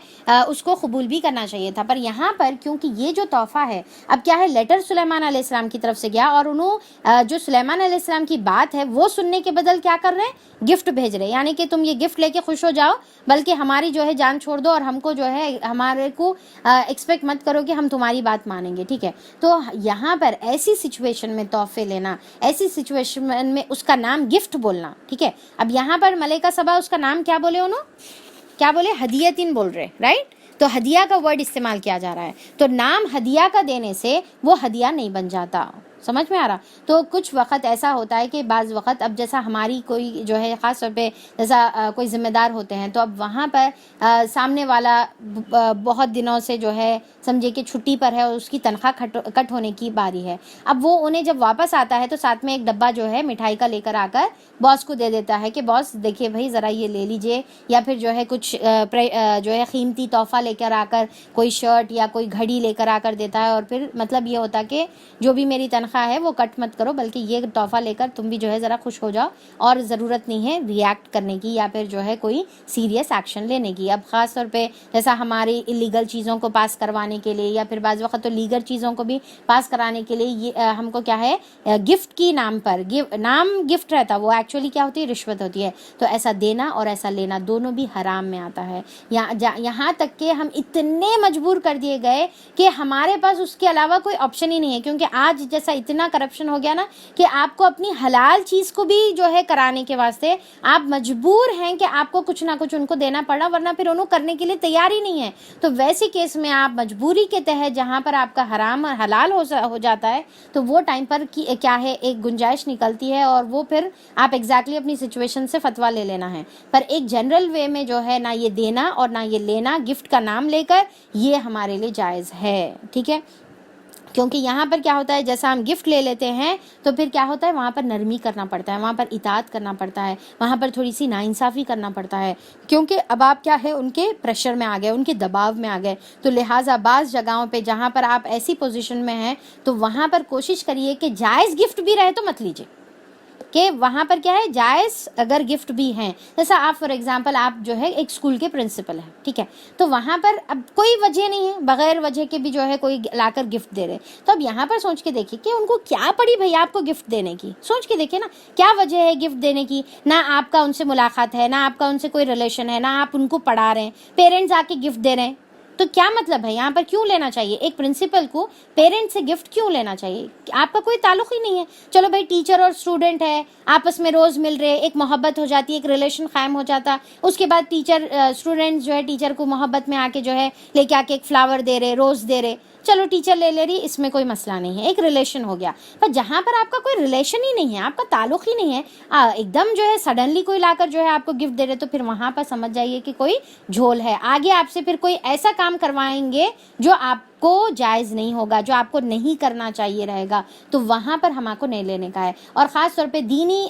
Speaker 1: اس کو قبول بھی کرنا چاہیے تھا. پر یہاں پر کیونکہ یہ جو تحفہ ہے اب کیا ہے, لیٹر سلیمان علیہ السلام کی طرف سے گیا, اور انہوں جو سلیمان علیہ السلام کی بات ہے وہ سننے کے بدل کیا کر رہے ہیں, گفٹ بھیج رہے, یعنی کہ تم یہ گفٹ لے کے خوش ہو جاؤ, بلکہ ہماری جو ہے جان چھوڑ دو اور ہم کو جو ہے ہمارے کو ایکسپیکٹ مت کرو کہ ہم تمہاری بات مانیں گے, ٹھیک ہے. تو یہاں پر ایسی سچویشن میں تحفے لینا, ایسی سچویشن میں اس کا نام گفٹ بولنا, ٹھیک ہے. اب یہاں پر ملکہ سبا اس کا نام کیا بولے, انہوں کیا بولے, ہدیتن بول رہے, رائٹ. تو ہدیہ کا ورڈ استعمال کیا جا رہا ہے. تو نام ہدیہ کا دینے سے وہ ہدیہ نہیں بن جاتا, سمجھ میں آ رہا. تو کچھ وقت ایسا ہوتا ہے کہ بعض وقت اب جیسا ہماری کوئی جو ہے خاص طور پہ جیسا کوئی ذمہ دار ہوتے ہیں, تو اب وہاں پر سامنے والا بہت دنوں سے جو ہے سمجھے کہ چھٹی پر ہے اور اس کی تنخواہ کٹ ہونے کی باری ہے. اب وہ انہیں جب واپس آتا ہے تو ساتھ میں ایک ڈبہ جو ہے مٹھائی کا لے کر آ کر باس کو دے دیتا ہے کہ باس دیکھیے بھائی ذرا یہ لے لیجئے, یا پھر جو ہے کچھ جو ہے قیمتی تحفہ لے کر آ کر کوئی شرٹ یا کوئی گھڑی لے کر آ کر دیتا ہے, اور پھر مطلب یہ ہوتا کہ جو بھی میری تنخواہ ہے وہ کٹ مت کرو, بلکہ یہ تحفہ لے کر تم بھی جو ہے ذرا خوش ہو جاؤ, اور ضرورت نہیں ہے ریئیکٹ کرنے کی یا پھر جو ہے کوئی سیریس ایکشن لینے کی. اب خاص طور پہ جیسا ہماری انلیگل چیزوں کو پاس کروانے کے لیے یا پھر بعض وقت تو لیگل چیزوں کو بھی پاس کرانے کے لیے یہ ہم کو کیا ہے گفٹ کی نام پر نام گفٹ رہتا, وہ ایکچولی کیا ہوتی ہے, رشوت ہوتی ہے. تو ایسا دینا اور ایسا لینا دونوں بھی حرام میں آتا ہے. یہاں تک کہ ہم اتنے مجبور کر دیے گئے کہ ہمارے پاس اس کے علاوہ کوئی آپشن ہی نہیں ہے, کیونکہ آج جیسا اتنا کرپشن ہو گیا نا کہ آپ کو اپنی حلال چیز کو بھی جو ہے کرانے کے واسطے آپ مجبور ہیں کہ آپ کو کچھ نہ کچھ ان کو دینا پڑا, ورنہ پھر انہوں کرنے کے لیے تیار ہی نہیں ہے. تو ویسے کیس میں آپ مجبوری کے تحت جہاں پر آپ کا حرام اور حلال ہو جاتا ہے, تو وہ ٹائم پر کیا ہے ایک گنجائش نکلتی ہے, اور وہ پھر آپ ایگزیکٹلی اپنی سچویشن سے فتویٰ لے لینا ہے. پر ایک جنرل وے میں جو ہے نہ یہ دینا اور نہ یہ لینا گفٹ کا نام لے کر, یہ ہمارے لیے جائز ہے, ٹھیک ہے. کیونکہ یہاں پر کیا ہوتا ہے جیسا ہم گفٹ لے لیتے ہیں تو پھر کیا ہوتا ہے وہاں پر نرمی کرنا پڑتا ہے، وہاں پر اطاعت کرنا پڑتا ہے، وہاں پر تھوڑی سی ناانصافی کرنا پڑتا ہے، کیونکہ اب آپ کیا ہے ان کے پریشر میں آ گئے، ان کے دباؤ میں آ گئے. تو لہٰذا بعض جگہوں پہ جہاں پر آپ ایسی پوزیشن میں ہیں تو وہاں پر کوشش کریے کہ جائز گفٹ بھی رہے تو مت لیجیے، کہ وہاں پر کیا ہے جائز اگر گفٹ بھی ہیں. جیسا آپ فار ایگزامپل آپ جو ہے ایک اسکول کے پرنسپل ہیں، ٹھیک ہے، تو وہاں پر اب کوئی وجہ نہیں ہے، بغیر وجہ کے بھی جو ہے کوئی لا کر گفٹ دے رہے، تو اب یہاں پر سوچ کے دیکھیے کہ ان کو کیا پڑی بھائی آپ کو گفٹ دینے کی. سوچ کے دیکھیے نا کیا وجہ ہے گفٹ دینے کی. نہ آپ کا ان سے ملاقات ہے، نہ آپ کا ان سے کوئی ریلیشن ہے، نہ آپ ان کو پڑھا رہے ہیں، پیرنٹس آ کے گفٹ دے رہے ہیں. تو کیا مطلب ہے یہاں پر کیوں لینا چاہیے ایک پرنسپل کو پیرنٹ سے گفٹ کیوں لینا چاہیے؟ آپ کا کوئی تعلق ہی نہیں ہے. چلو بھائی ٹیچر اور اسٹوڈنٹ ہے، آپس میں روز مل رہے، ایک محبت ہو جاتی ہے، ایک ریلیشن قائم ہو جاتا. اس کے بعد ٹیچر اسٹوڈنٹ جو ہے ٹیچر کو محبت میں آ کے جو ہے لے کے آ کے ایک فلاور دے رہے، روز دے رہے. چلو ٹیچر لے رہی، اس میں کوئی مسئلہ نہیں ہے، ایک ریلیشن ہو گیا. پر جہاں پر آپ کا کوئی ریلیشن ہی نہیں ہے، آپ کا تعلق ہی نہیں ہے، ایک دم جو ہے سڈنلی کوئی لا کر جو ہے آپ کو گفٹ دے رہے، تو پھر وہاں پر سمجھ جائیے کہ کوئی جھول ہے. آگے آپ سے پھر کوئی ایسا کام کروائیں گے جو آپ کو جائز نہیں ہوگا، جو آپ کو نہیں کرنا چاہیے رہے گا، تو وہاں پر ہم کو نہیں لینے کا ہے. اور خاص طور پہ دینی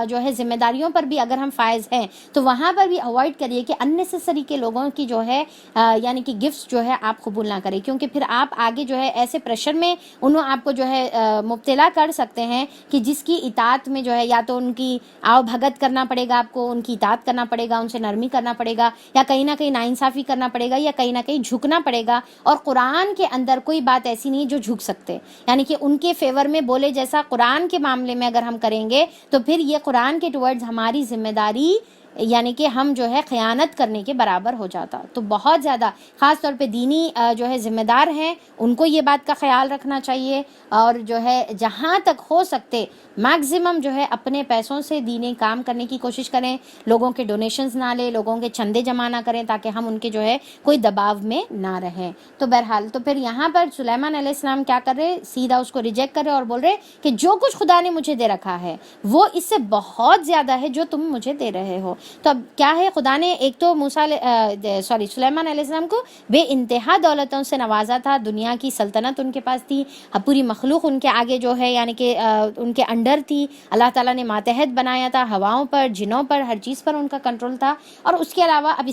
Speaker 1: جو ہے ذمہ داریوں پر بھی اگر ہم فائز ہیں تو وہاں پر بھی اوائڈ کریے کہ اننیسیسری کے لوگوں کی جو ہے یعنی کہ گفٹس جو ہے آپ قبول نہ کریں، کیونکہ پھر آپ آگے جو ہے ایسے پریشر میں انہوں آپ کو جو ہے مبتلا کر سکتے ہیں کہ جس کی اطاعت میں جو ہے یا تو ان کی آؤ بھگت کرنا پڑے گا، آپ کو ان کی اطاعت کرنا پڑے گا، ان سے نرمی کرنا پڑے گا، یا کہیں نہ کہیں ناانصافی کرنا پڑے گا، یا کہیں نہ کہیں جھکنا پڑے گا. اور قرآن کے اندر کوئی بات ایسی نہیں جو جھک سکتے، یعنی کہ ان کے فیور میں بولے جیسا قرآن کے معاملے میں اگر ہم کریں گے تو پھر یہ قرآن کے ٹورڈز ہماری ذمہ داری یعنی کہ ہم جو ہے خیانت کرنے کے برابر ہو جاتا. تو بہت زیادہ خاص طور پہ دینی جو ہے ذمہ دار ہیں ان کو یہ بات کا خیال رکھنا چاہیے، اور جو ہے جہاں تک ہو سکتے میکزیمم جو ہے اپنے پیسوں سے دینی کام کرنے کی کوشش کریں، لوگوں کے ڈونیشنز نہ لیں، لوگوں کے چندے جمع نہ کریں، تاکہ ہم ان کے جو ہے کوئی دباؤ میں نہ رہیں. تو بہرحال تو پھر یہاں پر سلیمان علیہ السلام کیا کر رہے، سیدھا اس کو ریجیکٹ کر رہے اور بول رہے کہ جو کچھ خدا نے مجھے دے رکھا ہے وہ اس سے بہت زیادہ ہے جو تم مجھے دے رہے ہو. تو اب کیا ہے خدا نے ایک تو سلیمان علیہ السلام کو بے انتہا دولتوں سے نوازا تھا، دنیا کی سلطنت ان کے پاس تھی، پوری مخلوق ان کے آگے جو ہے یعنی کہ ان کے انڈر تھی، اللہ تعالیٰ نے ماتحت بنایا تھا، ہواؤں پر، جنوں پر، ہر چیز پر ان کا کنٹرول تھا. اور اس کے علاوہ اب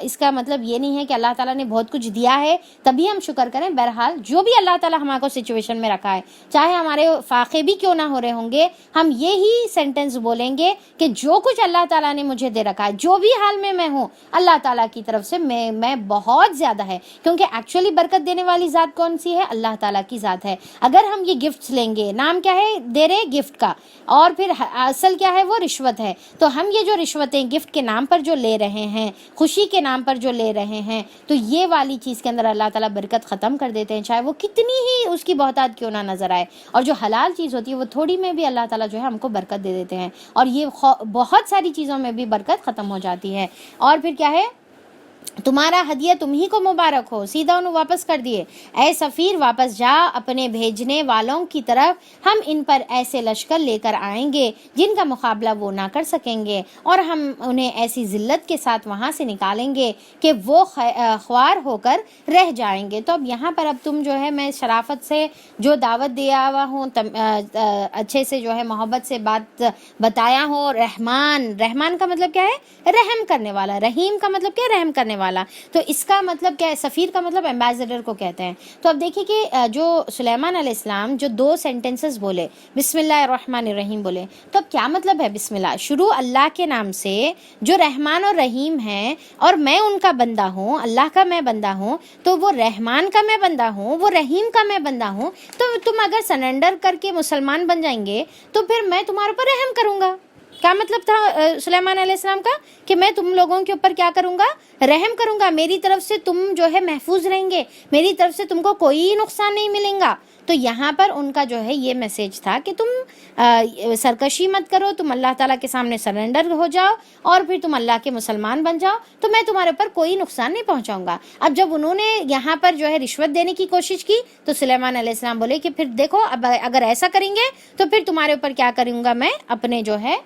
Speaker 1: اس کا مطلب یہ نہیں ہے کہ اللہ تعالیٰ نے بہت کچھ دیا ہے تبھی ہم شکر کریں. بہرحال جو بھی اللہ تعالیٰ ہمارے کو سچویشن میں رکھا ہے، چاہے ہمارے فاقے بھی کیوں نہ ہو رہے ہوں گے، ہم یہی سینٹنس بولیں گے کہ جو کچھ اللہ تعالیٰ نے مجھے دے رکھا ہے، جو بھی حال میں ہوں، اللہ تعالیٰ کی طرف سے میں بہت زیادہ ہے. کیونکہ ایکچولی برکت دینے والی ذات کون سی ہے؟ اللہ تعالیٰ کی ذات ہے. اگر ہم یہ گفٹس لیں گے، نام کیا ہے دے رہے گفٹ کا، اور پھر اصل کیا ہے وہ رشوت ہے، تو ہم یہ جو رشوتیں گفٹ کے نام پر جو لے رہے ہیں، خوشی کے نام پر جو لے رہے ہیں، تو یہ والی چیز کے اندر اللہ تعالیٰ برکت ختم کر دیتے ہیں، چاہے وہ کتنی ہی اس کی بہتات کیوں نہ نظر آئے. اور جو حلال چیز ہوتی ہے وہ تھوڑی میں بھی اللہ تعالیٰ جو ہے ہم کو برکت دے دیتے ہیں، اور یہ بہت ساری چیزوں میں بھی برکت ختم ہو جاتی ہے. اور پھر کیا ہے، تمہارا ہدیہ تم ہی کو مبارک ہو. سیدھا انہوں واپس کر دیے، اے سفیر واپس جا اپنے بھیجنے والوں کی طرف، ہم ان پر ایسے لشکر لے کر آئیں گے جن کا مقابلہ وہ نہ کر سکیں گے، اور ہم انہیں ایسی ذلت کے ساتھ وہاں سے نکالیں گے کہ وہ خوار ہو کر رہ جائیں گے. تو اب یہاں پر اب تم جو ہے میں شرافت سے جو دعوت دیا ہوا ہوں، اچھے سے جو ہے محبت سے بات بتایا ہو. رحمان کا مطلب کیا ہے؟ رحم کرنے والا. رحیم کا مطلب کیا ہے؟ رحم کرنے والا. تو اس کا مطلب کیا ہے؟ سفیر کا مطلب ایمبیسڈر کو کہتے ہیں. تو اب دیکھیے کہ جو سلیمان علیہ السلام جو 2 سینٹنسز بولے، بسم اللہ الرحمن الرحیم بولے، تو اب کیا مطلب ہے بسم اللہ؟ شروع اللہ کے نام سے جو رحمان اور رحیم ہیں، اور میں ان کا بندہ ہوں، اللہ کا میں بندہ ہوں، تو وہ رحمان کا میں بندہ ہوں، وہ رحیم کا میں بندہ ہوں. تو تم اگر سرنڈر کر کے مسلمان بن جائیں گے تو پھر میں تمہارے اوپر رحم کروں گا. کیا مطلب تھا سلیمان علیہ السلام کا؟ کہ میں تم لوگوں کے اوپر کیا کروں گا؟ رحم کروں گا. میری طرف سے تم جو ہے محفوظ رہیں گے، میری طرف سے تم کو کوئی نقصان نہیں ملیں گا. تو یہاں پر ان کا جو ہے یہ میسیج تھا کہ تم سرکشی مت کرو، تم اللہ تعالیٰ کے سامنے سرنڈر ہو جاؤ، اور پھر تم اللہ کے مسلمان بن جاؤ، تو میں تمہارے اوپر کوئی نقصان نہیں پہنچاؤں گا. اب جب انہوں نے یہاں پر جو ہے رشوت دینے کی کوشش کی تو سلیمان علیہ السلام بولے کہ پھر دیکھو، اب اگر ایسا کریں گے تو پھر تمہارے اوپر کیا کروں گا، میں اپنے جو ہے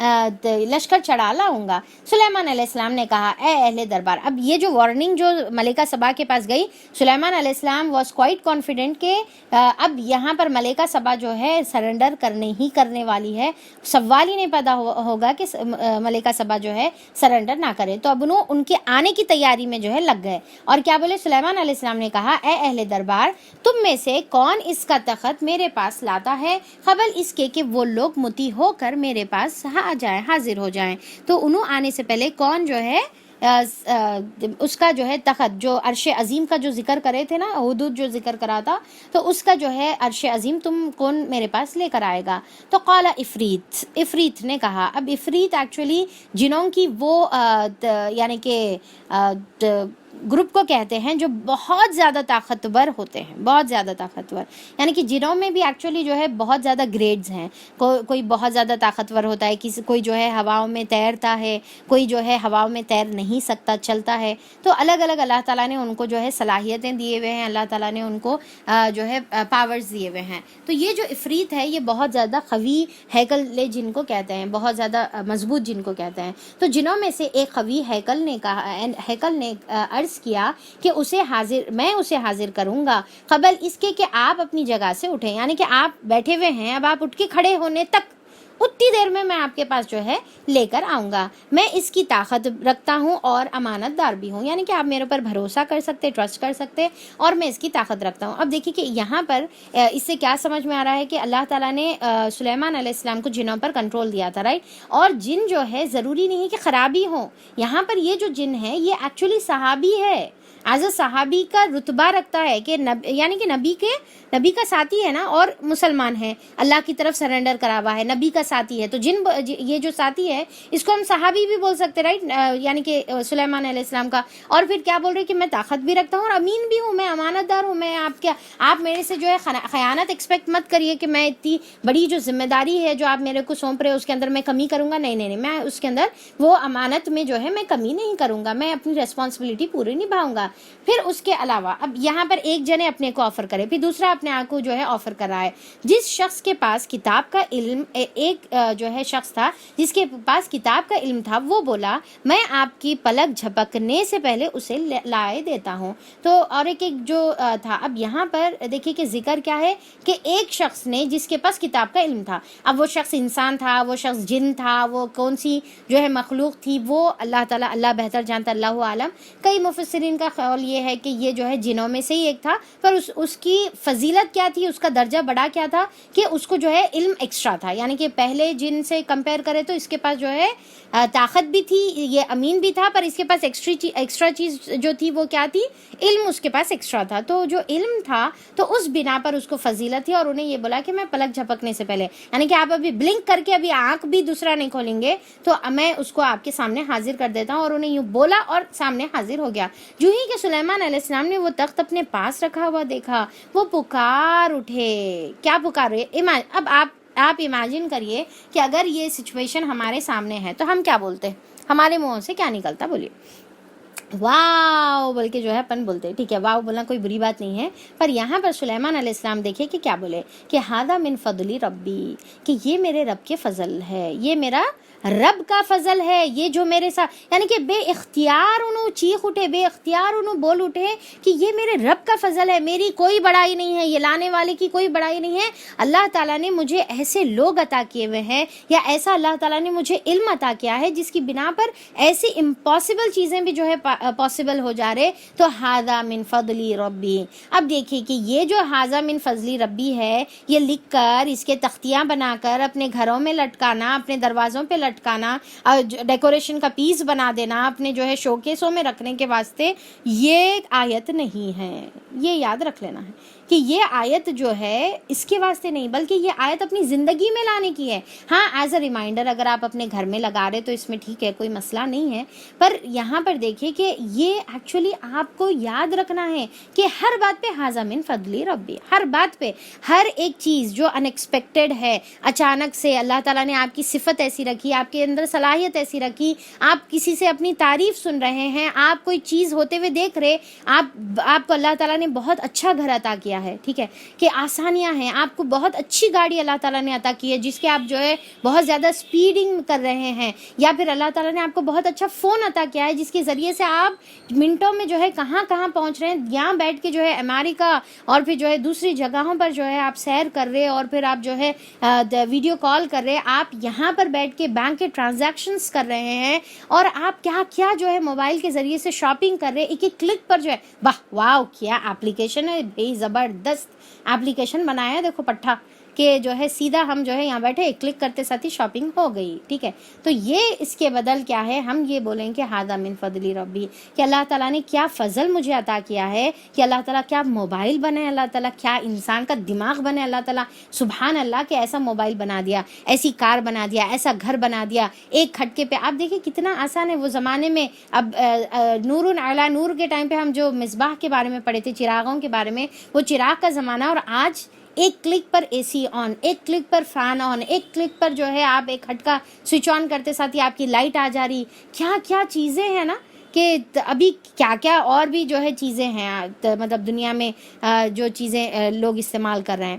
Speaker 1: لشکر چڑھا لاؤں گا. سلیمان علیہ السلام نے کہا اے اہل دربار. اب یہ جو وارننگ جو ملکہ سبا کے پاس گئی, سلیمان علیہ السلام واز کوائٹ کانفیڈنٹ کہ اب یہاں پر ملکہ سبا جو ہے سرنڈر کرنے والی ہے. سوال ہی نہیں پیدا ہوگا کہ ملکہ سبا جو ہے سرنڈر نہ کرے. تو اب انہوں ان کے آنے کی تیاری میں جو ہے لگ گئے, اور کیا بولے, سلیمان علیہ السلام نے کہا اے اہل دربار, تم میں سے کون اس کا تخت میرے پاس لاتا ہے قبل اس کے کہ وہ لوگ مطیع ہو کر میرے پاس آ جائیں, حاضر ہو جائیں. تو انہوں آنے سے پہلے کون جو ہے اس کا جو ہے تخت, جو عرش عظیم کا جو ذکر کرے تھے نا, حدود جو ذکر کرا تھا, تو اس کا جو ہے عرش عظیم تم کون میرے پاس لے کر آئے گا. تو قال افریت نے کہا. اب افریت ایکچولی جنوں کی وہ یعنی کہ گروپ کو کہتے ہیں جو بہت زیادہ طاقتور ہوتے ہیں, بہت زیادہ طاقتور, یعنی کہ جنوں میں بھی ایکچولی جو ہے بہت زیادہ گریڈز ہیں. کوئی بہت زیادہ طاقتور ہوتا ہے, کوئی جو ہے ہواؤں میں تیرتا ہے, کوئی جو ہے ہواؤں میں تیر نہیں سکتا, چلتا ہے. تو الگ الگ اللہ تعالیٰ نے ان کو جو ہے صلاحیتیں دیے ہوئے ہیں, اللہ تعالیٰ نے ان کو جو ہے پاورز دیے ہوئے ہیں. تو یہ جو افریت ہے یہ بہت زیادہ قوی ہیکل جن کو کہتے ہیں, بہت زیادہ مضبوط جن کو کہتے ہیں. تو جنوں میں سے ایک قوی ہیکل نے عرض کیا کہ میں اسے حاضر کروں گا قبل اس کے کہ آپ اپنی جگہ سے اٹھیں, یعنی کہ آپ بیٹھے ہوئے ہیں, اب آپ اٹھ کے کھڑے ہونے تک اتنی دیر میں آپ کے پاس جو ہے لے کر آؤں گا. میں اس کی طاقت رکھتا ہوں اور امانت دار بھی ہوں, یعنی کہ آپ میرے اوپر بھروسہ کر سکتے, ٹرسٹ کر سکتے, اور میں اس کی طاقت رکھتا ہوں. اب دیکھیے کہ یہاں پر اس سے کیا سمجھ میں آ رہا ہے کہ اللہ تعالیٰ نے سلیمان علیہ السلام کو جنوں پر کنٹرول دیا تھا, رائٹ. اور جن جو ہے ضروری نہیں کہ خرابی ہوں, یہاں پر یہ جو جن ہے یہ ایکچولی صحابی ہے, ایز اے صحابی کا رتبہ رکھتا ہے, کہ یعنی کہ نبی کا ساتھی ہے نا, اور مسلمان ہے, اللہ کی طرف سرنڈر کرا ہوا ہے, نبی کا ساتھی ہے. تو یہ جو ساتھی ہے اس کو ہم صحابی بھی بول سکتے, رائٹ, یعنی کہ سلیمان علیہ السلام کا. اور پھر کیا بول رہے کہ میں طاقت بھی رکھتا ہوں اور امین بھی ہوں, میں امانت دار ہوں. میں آپ میرے سے جو ہے خیانت ایکسپیکٹ مت کریے کہ میں اتنی بڑی جو ذمہ داری ہے جو آپ میرے کو سونپ رہے اس کے اندر میں کمی کروں گا. نہیں, میں اس کے اندر وہ امانت میں جو ہے میں کمی نہیں کروں گا, میں اپنی ریسپانسبلٹی پوری نبھاؤں گا. پھر اس کے علاوہ اب یہاں پر ایک جنے اپنے کو آفر کرے, پھر دوسرا اپنے آپ کو جو ہے آفر کر رہا ہے. جس شخص کے پاس کتاب کا علم, ایک جو ہے شخص تھا جس کے پاس کتاب کا علم تھا, وہ بولا میں آپ کی پلک جھپکنے سے پہلے اسے لائے دیتا ہوں. تو اور ایک جو تھا, اب یہاں پر دیکھیے کہ ذکر کیا ہے کہ ایک شخص نے جس کے پاس کتاب کا علم تھا. اب وہ شخص انسان تھا, وہ شخص جن تھا, وہ کون سی جو ہے مخلوق تھی, وہ اللہ تعالیٰ اللہ بہتر جانتا, اللہ عالم. کئی مفسرین کا خیال یہ ہے کہ یہ جو ہے جنوں میں سے ہی ایک تھا, پر اس کی فضیلت کیا تھی, اس کا درجہ بڑا کیا تھا کہ اس کو جو ہے علم ایکسٹرا تھا, یعنی کہ پہلے جن سے کمپیئر کرے تو اس کے پاس جو ہے طاقت بھی تھی, یہ امین بھی تھا, پر اس کے پاس ایکسٹرا چیز جو تھی وہ کیا تھی, علم اس کے پاس ایکسٹرا تھا. تو جو علم تھا تو اس بنا پر اس کو فضیلت تھی, اور انہیں یہ بولا کہ میں پلک جھپکنے سے پہلے, یعنی کہ آپ ابھی بلنک کر کے ابھی آنکھ بھی دوسرا نہیں کھولیں گے تو میں اس کو آپ کے سامنے حاضر کر دیتا ہوں. اور انہیں یوں بولا اور سامنے حاضر ہو گیا. جو ہی کہ سلیمان علیہ السلام نے وہ تخت اپنے پاس رکھا ہوا دیکھا, وہ پکار اٹھے. کیا پکارے؟ اب آپ امیجن کریے کہ اگر یہ سچویشن ہمارے سامنے ہے تو ہم کیا بولتے, ہمارے منہوں سے کیا نکلتا؟ بولیے. واو بول کے جو ہے اپن بولتے. ٹھیک ہے, واو بولنا کوئی بری بات نہیں ہے, پر یہاں پر سلیمان علیہ السلام دیکھیں کہ کیا بولے کہ ہذا من فضل ربی, کہ یہ میرے رب کے فضل ہے, یہ میرا رب کا فضل ہے, یہ جو میرے ساتھ, یعنی کہ بے اختیار انہوں چیخ اٹھے, بے اختیار انہوں بول اٹھے کہ یہ میرے رب کا فضل ہے, میری کوئی بڑائی نہیں ہے, یہ لانے والے کی کوئی بڑائی نہیں ہے. اللہ تعالیٰ نے مجھے ایسے لوگ عطا کیے ہوئے ہیں, یا ایسا اللہ تعالیٰ نے مجھے علم عطا کیا ہے جس کی بنا پر ایسی امپاسبل چیزیں بھی جو ہے پاسبل ہو جا رہے. تو ھذا من فضل ربی. اب دیکھیے کہ یہ جو ھذا من فضل ربی ہے, یہ لکھ کر اس کے تختیاں بنا کر اپنے گھروں میں لٹکانا, اپنے دروازوں پہ لٹکانا, ڈیکوریشن کا پیس بنا دینا اپنے جو ہے شوکیسوں میں رکھنے کے واسطے, یہ آیت نہیں ہے. یہ یاد رکھ لینا ہے کہ یہ آیت جو ہے اس کے واسطے نہیں, بلکہ یہ آیت اپنی زندگی میں لانے کی ہے. ہاں ایز اے ریمائنڈر اگر آپ اپنے گھر میں لگا رہے تو اس میں ٹھیک ہے, کوئی مسئلہ نہیں ہے, پر یہاں پر دیکھیے کہ یہ ایکچولی آپ کو یاد رکھنا ہے کہ ہر بات پہ ھذا من فضل ربی, ہر بات پہ, ہر ایک چیز جو ان ایکسپیکٹڈ ہے, اچانک سے اللہ تعالیٰ نے آپ کی صفت ایسی رکھی, آپ کے اندر صلاحیت ایسی رکھی, آپ کسی سے اپنی تعریف سن رہے ہیں, آپ کوئی چیز ہوتے ہوئے دیکھ رہے, آپ کو اللہ تعالیٰ نے بہت اچھا گھر عطا کیا دیا ہے, ٹھیک ہے, کہ آسانیاں ہیں, آپ کو بہت اچھی گاڑی اللہ تعالیٰ نے عطا کی ہے جس کے آپ جو ہے بہت زیادہ اسپیڈنگ کر رہے ہیں, یا پھر اللہ تعالیٰ نے آپ کو بہت اچھا فون عطا کیا ہے جس کے ذریعے سے آپ منٹوں میں جو ہے کہاں کہاں پہنچ رہے ہیں, یہاں بیٹھ کے جو ہے امریکہ اور پھر جو ہے دوسری جگہوں پر جو ہے آپ سیر کر رہے, اور پھر آپ جو ہے ویڈیو کال کر رہے, آپ یہاں پر بیٹھ کے بینک کے ٹرانزیکشنز کر رہے ہیں, اور آپ کیا کیا جو ہے موبائل کے ذریعے سے شاپنگ کر رہے, ایک ایک کلک پر جو ہے, واہ واو کیا اپلیکیشن ہے بھائی, زبردست اپلیکیشن بنایا ہے دیکھو پٹھا, کہ جو ہے سیدھا ہم جو ہے یہاں بیٹھے ایک کلک کرتے ساتھ ہی شاپنگ ہو گئی, ٹھیک ہے. تو یہ اس کے بدل کیا ہے, ہم یہ بولیں کہ ھذا من فضل ربی, کہ اللہ تعالیٰ نے کیا فضل مجھے عطا کیا ہے, کہ اللہ تعالیٰ کیا موبائل بنے, اللہ تعالیٰ کیا انسان کا دماغ بنے, اللہ تعالیٰ سبحان اللہ کہ ایسا موبائل بنا دیا, ایسی کار بنا دیا, ایسا گھر بنا دیا ایک کھٹکے پہ. آپ دیکھیں کتنا آسان ہے. وہ زمانے میں اب نور علی نور کے ٹائم پہ ہم جو مصباح کے بارے میں پڑھے تھے, چراغوں کے بارے میں, وہ چراغ کا زمانہ, اور آج ایک کلک پر اے سی آن, ایک کلک پر فین آن, ایک کلک پر جو ہے آپ ایک کھٹکا سوئچ آن کرتے ساتھ ہی آپ کی لائٹ آ جا رہی. کیا کیا چیزیں ہیں نا, کہ ابھی کیا کیا اور بھی جو ہے چیزیں ہیں, مطلب دنیا میں جو چیزیں لوگ استعمال کر رہے ہیں.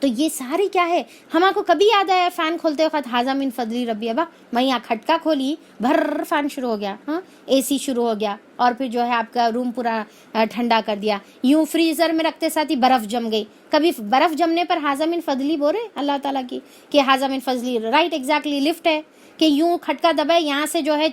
Speaker 1: تو یہ ساری کیا ہے, ہمارے کو کبھی یاد آیا فین کھولتے وقت ھذا من فضل ربی, ابا میں یہاں کھٹکا کھولی, بھر فین شروع ہو گیا, ہاں اے سی شروع ہو گیا, اور پھر جو ہے آپ کا روم پورا ٹھنڈا کر دیا. یوں فریزر میں رکھتے ساتھ ہی برف جم گئی. کبھی برف جمنے پر ھذا من فضلی بول رہے اللہ تعالیٰ کی, کہ ھذا من فضلی, رائٹ ایگزیکٹلی لفٹ ہے, کہ یوں کھٹکا دبائے, یہاں سے جو ہے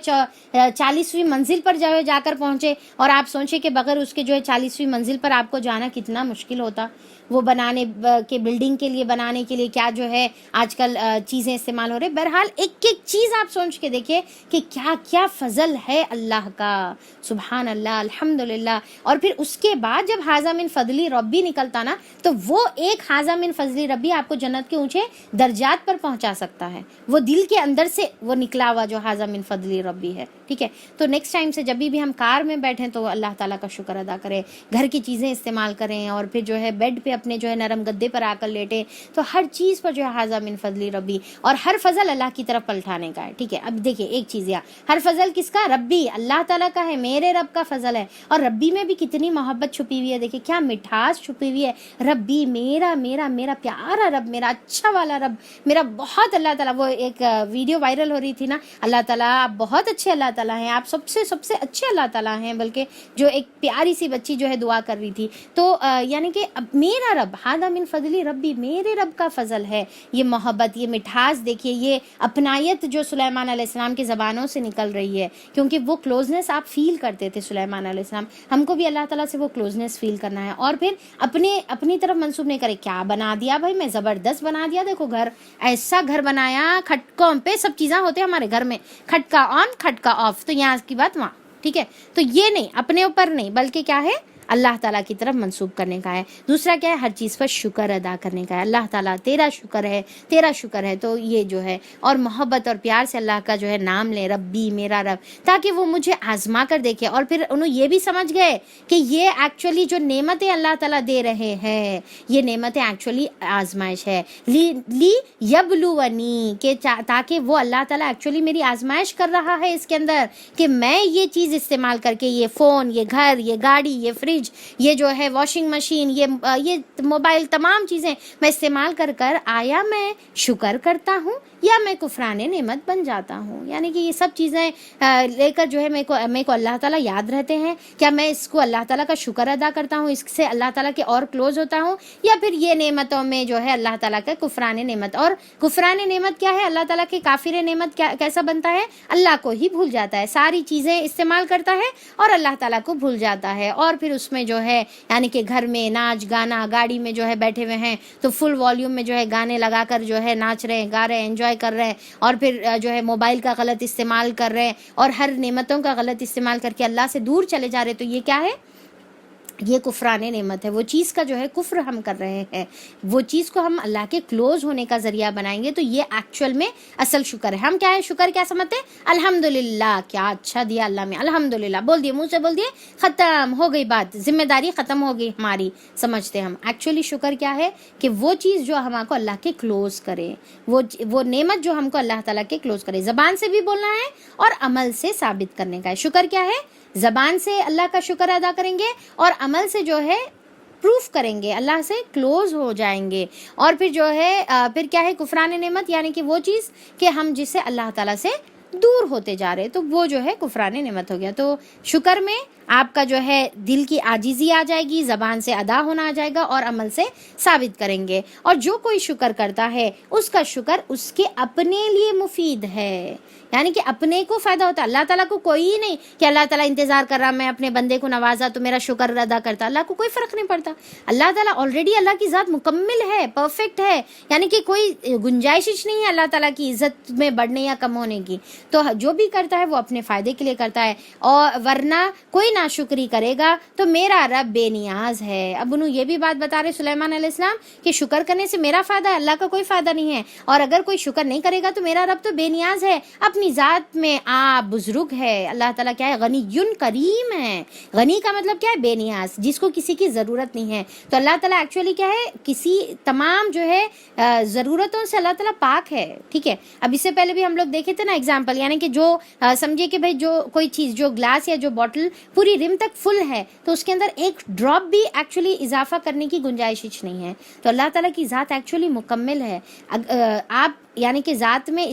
Speaker 1: 40ویں منزل پر جو ہے جا کر پہنچے, اور آپ سوچیں کہ بغیر اس کے جو ہے 40ویں منزل پر آپ کو جانا کتنا مشکل ہوتا. وہ بنانے کے بلڈنگ کے لیے بنانے کے لیے کیا جو ہے آج کل چیزیں استعمال ہو رہے. بہرحال ایک ایک چیز آپ سوچ کے دیکھیں کہ کیا کیا فضل ہے اللہ کا, سبحان اللہ, الحمدللہ. اور پھر اس کے بعد جب ھذا من فضلی ربی نکلتا نا, تو وہ ایک ھذا من فضلی ربی آپ کو جنت کے اونچے درجات پر پہنچا سکتا ہے. وہ دل کے اندر سے وہ نکلا ہوا جو ھذا من فضلی ربی ہے, ٹھیک ہے. تو نیکسٹ ٹائم سے جب بھی ہم کار میں بیٹھیں تو اللہ تعالیٰ کا شکر ادا کریں, گھر کی چیزیں استعمال کریں, اور پھر جو ہے بیڈ پہ اپنے جو ہے نرم گدے پر آ کر لیٹیں, تو ہر چیز پر جو ہے ھذا من فضلی ربی, اور ہر فضل اللہ کی طرف پلٹانے کا ہے, ٹھیک ہے. اب دیکھیں ایک چیز, ہر فضل کس کا, ربی اللہ تعالیٰ کا ہے, میرے رب کا فضل ہے. اور ربی میں بھی کتنی محبت چھپی ہوئی ہے, دیکھیں کیا مٹھاس چھپی ہوئی ہے. ربی میرا میرا میرا پیارا رب, میرا اچھا والا رب, میرا بہت اللہ تعالیٰ. وہ ایک ویڈیو وائرل ہو رہی تھی نا, اللہ تعالیٰ آپ بہت اچھے اللہ تعالیٰ ہیں, آپ سب سے اچھے اللہ تعالیٰ ہیں, بلکہ جو ایک پیاری سی بچی جو ہے دعا کر رہی تھی. تو یعنی کہ اب میرا رب, ھذا من فضلی ربی, میرے رب کا فضل ہے. یہ محبت, یہ مٹھاس دیکھیے, یہ اپنائیت جو سلیمان علیہ السلام کی زبانوں سے نکل رہی ہے, کیونکہ وہ کلوزنس آپ فیل کرتے تھے سلیمان علیہ السلام. ہم کو بھی اللہ تعالیٰ سے وہ کلوزنس فیل کرنا ہے, اور پھر اپنی طرف منسوب نہیں کرے. کیا بنا دیا بھائی, میں زبردست بنا دیا, دیکھو گھر, ایسا گھر بنایا, کھٹکوں پہ سب چیزیں ہوتے ہیں ہمارے گھر میں, کھٹکا آن کھٹکا آف, تو یہاں کی بات وہاں, ٹھیک ہے. تو یہ نہیں, اپنے اوپر نہیں, بلکہ کیا ہے, اللہ تعالیٰ کی طرف منسوب کرنے کا ہے. دوسرا کیا ہے, ہر چیز پر شکر ادا کرنے کا ہے. اللہ تعالیٰ تیرا شکر ہے, تیرا شکر ہے. تو یہ جو ہے, اور محبت اور پیار سے اللہ کا جو ہے نام لیں, ربی میرا رب, تاکہ وہ مجھے آزما کر دیکھے. اور پھر انہوں یہ بھی سمجھ گئے کہ یہ ایکچولی جو نعمتیں اللہ تعالیٰ دے رہے ہیں, یہ نعمتیں ایکچولی آزمائش ہے. لی یبلونی, کہ تاکہ وہ اللہ تعالیٰ ایکچولی میری آزمائش کر رہا ہے اس کے اندر, کہ میں یہ چیز استعمال کر کے, یہ فون, یہ گھر, یہ گاڑی, یہ فریج, یہ جو ہے واشنگ مشین, یہ موبائل, تمام چیزیں میں استعمال کر آیا میں شکر کرتا ہوں یا میں کفران نعمت بن جاتا ہوں. یعنی کہ یہ سب چیزیں لے کر جو ہے میرے کو اللہ تعالیٰ یاد رہتے ہیں, کیا میں اس کو اللہ تعالیٰ کا شکر ادا کرتا ہوں, اس سے اللہ تعالیٰ کے اور کلوز ہوتا ہوں, یا پھر یہ نعمتوں میں جو ہے اللہ تعالیٰ کا کفران نعمت. اور کفران نعمت کیا ہے, اللہ تعالیٰ کے کافر نعمت کیسا بنتا ہے, اللہ کو ہی بھول جاتا ہے, ساری چیزیں استعمال کرتا ہے اور اللہ تعالیٰ کو بھول جاتا ہے. اور پھر اس میں جو ہے یعنی کہ گھر میں ناچ گانا, گاڑی میں جو ہے بیٹھے ہوئے ہیں تو فل والیوم میں جو ہے گانے لگا کر جو ہے ناچ رہے ہیں, گا رہے ہیں, انجوائے کر رہے ہیں, اور پھر جو ہے موبائل کا غلط استعمال کر رہے ہیں, اور ہر نعمتوں کا غلط استعمال کر کے اللہ سے دور چلے جا رہے. تو یہ کیا ہے, یہ کفران نعمت ہے. وہ چیز کا جو ہے کفر ہم کر رہے ہیں, وہ چیز کو ہم اللہ کے کلوز ہونے کا ذریعہ بنائیں گے. تو یہ ایکچوئل میں اصل شکر ہے. ہم کیا ہے, شکر کیا سمجھتے ہیں, الحمدللہ, کیا اچھا دیا اللہ میں, الحمدللہ بول دیے, منہ سے بول دیے, ختم ہو گئی بات, ذمہ داری ختم ہو گئی ہماری, سمجھتے ہم. ایکچولی شکر کیا ہے, کہ وہ چیز جو ہم کو اللہ کے کلوز کرے, وہ نعمت جو ہم کو اللہ تعالیٰ کے کلوز کرے. زبان سے بھی بولنا ہے اور عمل سے ثابت کرنے کا ہے. شکر کیا ہے, زبان سے اللہ کا شکر ادا کریں گے, اور عمل سے جو ہے پروف کریں گے، اللہ سے کلوز ہو جائیں گے. اور پھر جو ہے پھر کیا ہے کفران نعمت، یعنی کہ وہ چیز کہ ہم جس سے اللہ تعالیٰ سے دور ہوتے جا رہے، تو وہ جو ہے کفران نعمت ہو گیا. تو شکر میں آپ کا جو ہے دل کی عاجزی آ جائے گی، زبان سے ادا ہونا آ جائے گا اور عمل سے ثابت کریں گے. اور جو کوئی شکر کرتا ہے اس کا شکر اس کے اپنے لیے مفید ہے، یعنی کہ اپنے کو فائدہ ہوتا ہے. اللہ تعالیٰ کو کوئی نہیں کہ اللہ تعالیٰ انتظار کر رہا میں اپنے بندے کو نوازا تو میرا شکر ادا کرتا، اللہ کو کوئی فرق نہیں پڑتا. اللہ تعالیٰ آلریڈی، اللہ کی ذات مکمل ہے، پرفیکٹ ہے، یعنی کہ کوئی گنجائش نہیں ہے اللہ تعالیٰ کی عزت میں بڑھنے یا کم ہونے کی. تو جو بھی کرتا ہے وہ اپنے فائدے کے لیے کرتا ہے، اور ورنہ کوئی ناشکری کرے گا تو میرا رب بے نیاز ہے. اب انہوں یہ بھی بات بتا رہے سلیمان علیہ السلام کہ شکر کرنے سے میرا فائدہ ہے، اللہ کا کوئی فائدہ نہیں ہے، اور اگر کوئی شکر نہیں کرے گا تو میرا رب تو بے نیاز ہے، اپنی ذات میں آپ بزرگ ہے. اللہ تعالیٰ کیا ہے؟ غنی کریم ہے. غنی کا مطلب کیا ہے؟ بے نیاز، جس کو کسی کی ضرورت نہیں ہے. تو اللہ تعالیٰ ایکچولی کیا ہے؟ کسی تمام جو ہے ضرورتوں سے اللہ تعالیٰ پاک ہے. ٹھیک ہے، اب اس سے پہلے بھی ہم لوگ دیکھے تھے نا ایگزامپل، یعنی کہ جو سمجھے کہ بھائی جو کوئی چیز، جو گلاس یا جو بوٹل پوری رم تک فل ہے تو اس کے اندر ایک ڈراپ بھی ایکچولی اضافہ کرنے کی گنجائش نہیں ہے. تو اللہ تعالیٰ کی ذات ایکچولی مکمل ہے. آپ یعنی کہ ذات میں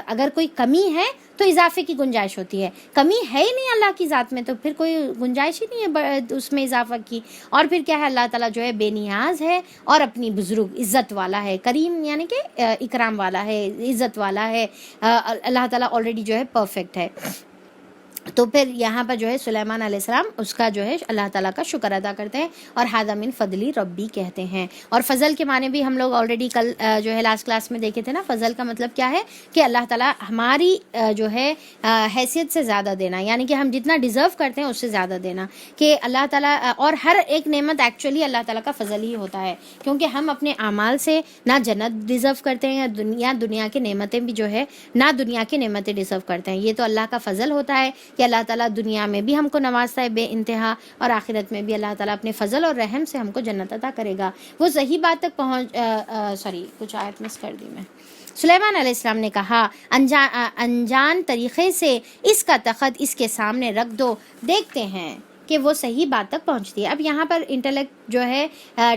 Speaker 1: اگر کوئی کمی ہے تو اضافے کی گنجائش ہوتی ہے، کمی ہے ہی نہیں اللہ کی ذات میں تو پھر کوئی گنجائش ہی نہیں ہے اس میں اضافہ کی. اور پھر کیا ہے؟ اللہ تعالیٰ جو ہے بے نیاز ہے اور اپنی بزرگ عزت والا ہے، کریم یعنی کہ اکرام والا ہے، عزت والا ہے. اللہ تعالیٰ آلریڈی جو ہے پرفیکٹ ہے. تو پھر یہاں پر جو ہے سلیمان علیہ السلام اس کا جو ہے اللہ تعالیٰ کا شکر ادا کرتے ہیں اور ھذا من فضلی ربی کہتے ہیں. اور فضل کے معنی بھی ہم لوگ آلریڈی کل جو ہے لاسٹ کلاس میں دیکھے تھے نا. فضل کا مطلب کیا ہے؟ کہ اللہ تعالیٰ ہماری جو ہے حیثیت سے زیادہ دینا، یعنی کہ ہم جتنا ڈیزرو کرتے ہیں اس سے زیادہ دینا. کہ اللہ تعالیٰ، اور ہر ایک نعمت ایکچولی اللہ تعالیٰ کا فضل ہی ہوتا ہے، کیونکہ ہم اپنے اعمال سے نہ جنت ڈیزرو کرتے ہیں یا دنیا کی نعمتیں بھی جو ہے نہ دنیا کی نعمتیں ڈیزرو کرتے ہیں. یہ تو اللہ کا فضل ہوتا ہے کہ اللہ تعالیٰ دنیا میں بھی ہم کو نوازتا ہے بے انتہا، اور آخرت میں بھی اللہ تعالیٰ اپنے فضل اور رحم سے ہم کو جنت عطا کرے گا. وہ صحیح بات تک پہنچ کچھ آیت مس کر دی میں. سلیمان علیہ السلام نے کہا انجان طریقے سے اس کا تخت اس کے سامنے رکھ دو، دیکھتے ہیں کہ وہ صحیح بات تک پہنچتی ہے. اب یہاں پر انٹلیکٹ جو ہے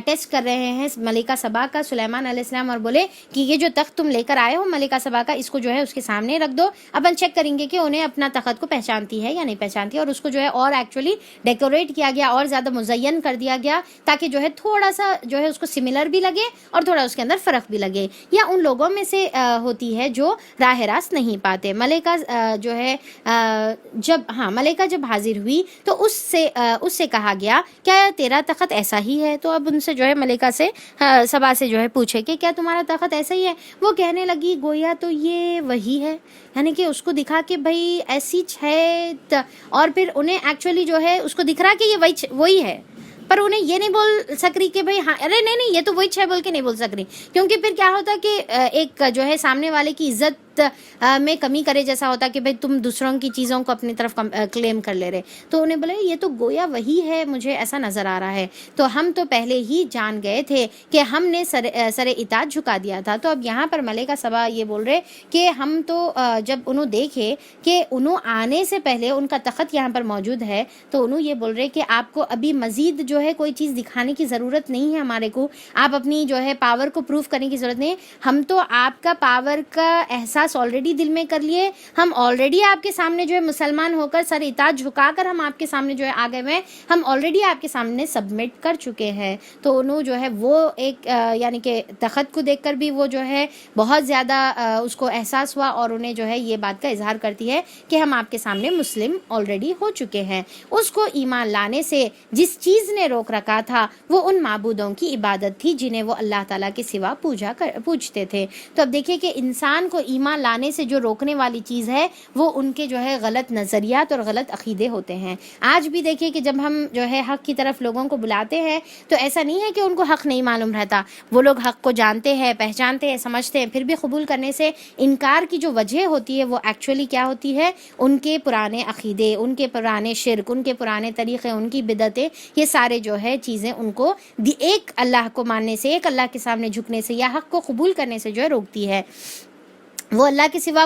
Speaker 1: ٹیسٹ کر رہے ہیں ملکہ سبا کا سلیمان علیہ السلام، اور بولے کہ یہ جو تخت تم لے کر آئے ہو ملکہ سبا کا، اس کو جو ہے اس کے سامنے رکھ دو، اپن چیک کریں گے کہ انہیں اپنا تخت کو پہچانتی ہے یا نہیں پہچانتی. اور اس کو جو ہے اور ایکچولی ڈیکوریٹ کیا گیا اور زیادہ مزین کر دیا گیا تاکہ جو ہے تھوڑا سا جو ہے اس کو سملر بھی لگے اور تھوڑا اس کے اندر فرق بھی لگے. یا ان لوگوں میں سے ہوتی ہے جو راہ راست نہیں پاتے. ملکہ جو ہے ملکہ جب حاضر ہوئی تو اس سے کہا گیا کیا تیرا تخت ایسا ہی ہے؟ تو اب ان سے جو ہے ملکہ سے سبا سے جو ہے پوچھے کہ کیا تمہارا تخت ایسا ہی ہے؟ وہ کہنے لگی گویا تو یہ وہی ہے، یعنی کہ اس کو دکھا کہ بھائی ایسی ہے. اور پھر انہیں ایکچولی جو ہے اس کو دکھ رہا کہ یہ وہی ہے، پر انہیں یہ نہیں بول سک رہی کہ بھائی ہاں ارے نہیں یہ تو وہی ہے بول کے نہیں بول سک رہی، کیونکہ پھر کیا ہوتا کہ ایک جو ہے سامنے والے کی عزت میں کمی کرے جیسا ہوتا کہ بھائی تم دوسروں کی چیزوں کو اپنی طرف کلیم کر لے رہے. تو انہیں بولے یہ تو گویا وہی ہے، مجھے ایسا نظر آ رہا ہے. تو ہم تو پہلے ہی جان گئے تھے کہ ہم نے سر اطاعت جھکا دیا تھا. تو اب یہاں پر ملکہ سبا یہ بول رہے کہ ہم تو جب انہوں دیکھے کہ انہوں آنے سے پہلے ان کا تخت یہاں پر موجود ہے تو انہوں یہ بول رہے کہ آپ کو ابھی مزید جو ہے کوئی چیز دکھانے کی ضرورت نہیں ہے ہمارے کو، آپ اپنی جو ہے پاور کو پروف کرنے کی ضرورت نہیں ہے. ہم تو آپ کا پاور کا احساس آلریڈی دل میں کر لیے، ہم آلریڈی آپ کے سامنے جو ہے مسلمان ہو کر سر اطاعت جھکا کر ہم آپ کے سامنے جو ہے آ گئے ہوئے، ہم آلریڈی آپ کے سامنے سبمٹ کر چکے ہیں. تو انہوں جو ہے وہ ایک یعنی کہ تخت کو دیکھ کر بھی وہ جو ہے بہت زیادہ اس کو احساس ہوا، اور انہیں جو ہے یہ بات کا اظہار کرتی ہے کہ ہم آپ کے سامنے مسلم آلریڈی ہو چکے ہیں. اس کو ایمان لانے سے جس چیز نے روک رکھا تھا وہ ان معبودوں کی عبادت تھی جنہیں وہ اللہ تعالیٰ کے سوا پوجتے تھے. تو اب دیکھیں کہ انسان کو ایمان لانے سے جو روکنے والی چیز ہے وہ ان کے جو ہے غلط نظریات اور غلط عقیدے ہوتے ہیں. آج بھی دیکھیں کہ جب ہم جو ہے حق کی طرف لوگوں کو بلاتے ہیں تو ایسا نہیں ہے کہ ان کو حق نہیں معلوم رہتا، وہ لوگ حق کو جانتے ہیں، پہچانتے ہیں، سمجھتے ہیں، پھر بھی قبول کرنے سے انکار کی جو وجہ ہوتی ہے وہ ایکچولی کیا ہوتی ہے؟ ان کے پرانے عقیدے، ان کے پرانے شرک، ان کے پرانے طریقے، ان کی بدعتیں، یہ سارے جو ہے چیزیں ان کو ایک اللہ کو ماننے سے، ایک اللہ کے سامنے جھکنے سے یا حق کو قبول کرنے سے جو ہے روکتی ہے. وہ اللہ کے سوا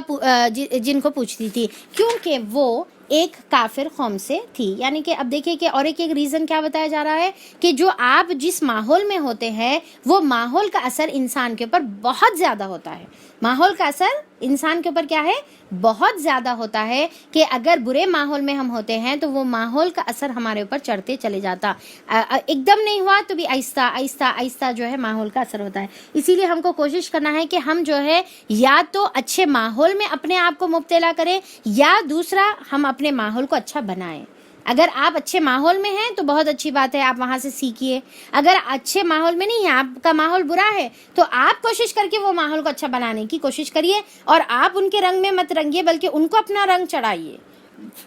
Speaker 1: جن کو پوچھتی تھی کیونکہ وہ ایک کافر قوم سے تھی. یعنی کہ اب دیکھیں کہ اور ایک ریزن کیا بتایا جا رہا ہے کہ جو آپ جس ماحول میں ہوتے ہیں وہ ماحول کا اثر انسان کے اوپر بہت زیادہ ہوتا ہے. ماحول کا اثر انسان کے اوپر کیا ہے؟ بہت زیادہ ہوتا ہے کہ اگر برے ماحول میں ہم ہوتے ہیں تو وہ ماحول کا اثر ہمارے اوپر چڑھتے چلے جاتا. ایک دم نہیں ہوا تو بھی آہستہ آہستہ آہستہ جو ہے ماحول کا اثر ہوتا ہے. اسی لیے ہم کو کوشش کرنا ہے کہ ہم جو ہے یا تو اچھے ماحول میں اپنے آپ کو مبتلا کریں یا دوسرا ہم اپنے ماحول کو اچھا بنائیں. اگر آپ اچھے ماحول میں ہیں تو بہت اچھی بات ہے، آپ وہاں سے سیکھیے. اگر اچھے ماحول میں نہیں ہے، آپ کا ماحول برا ہے، تو آپ کوشش کر کے وہ ماحول کو اچھا بنانے کی کوشش کریے اور آپ ان کے رنگ میں مت رنگیے بلکہ ان کو اپنا رنگ چڑھائیے،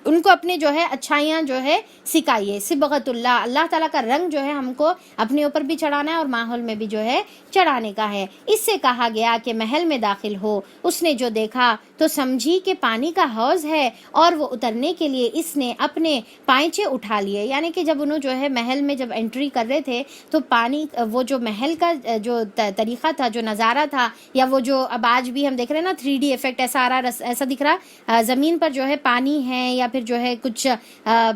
Speaker 1: ان کو اپنے جو ہے اچھائیاں جو ہے سکھائیے. صبغت اللہ، اللہ تعالیٰ کا رنگ جو ہے ہم کو اپنے اوپر بھی چڑھانا ہے اور ماحول میں بھی جو ہے چڑھانے کا ہے. اس سے کہا گیا کہ محل میں داخل ہو، اس نے جو دیکھا تو سمجھی کہ پانی کا حوض ہے اور وہ اترنے کے لیے اس نے اپنے پائچے اٹھا لیے. یعنی کہ جب انہوں جو ہے محل میں جب انٹری کر رہے تھے تو پانی، وہ جو محل کا جو طریقہ تھا، جو نظارہ تھا، یا وہ جو اب آج بھی ہم دیکھ رہے ہیں نا 3D ایفیکٹ ایسا آ رہا، ایسا دکھ رہا زمین پر جو ہے پانی ہے یا پھر جو ہے کچھ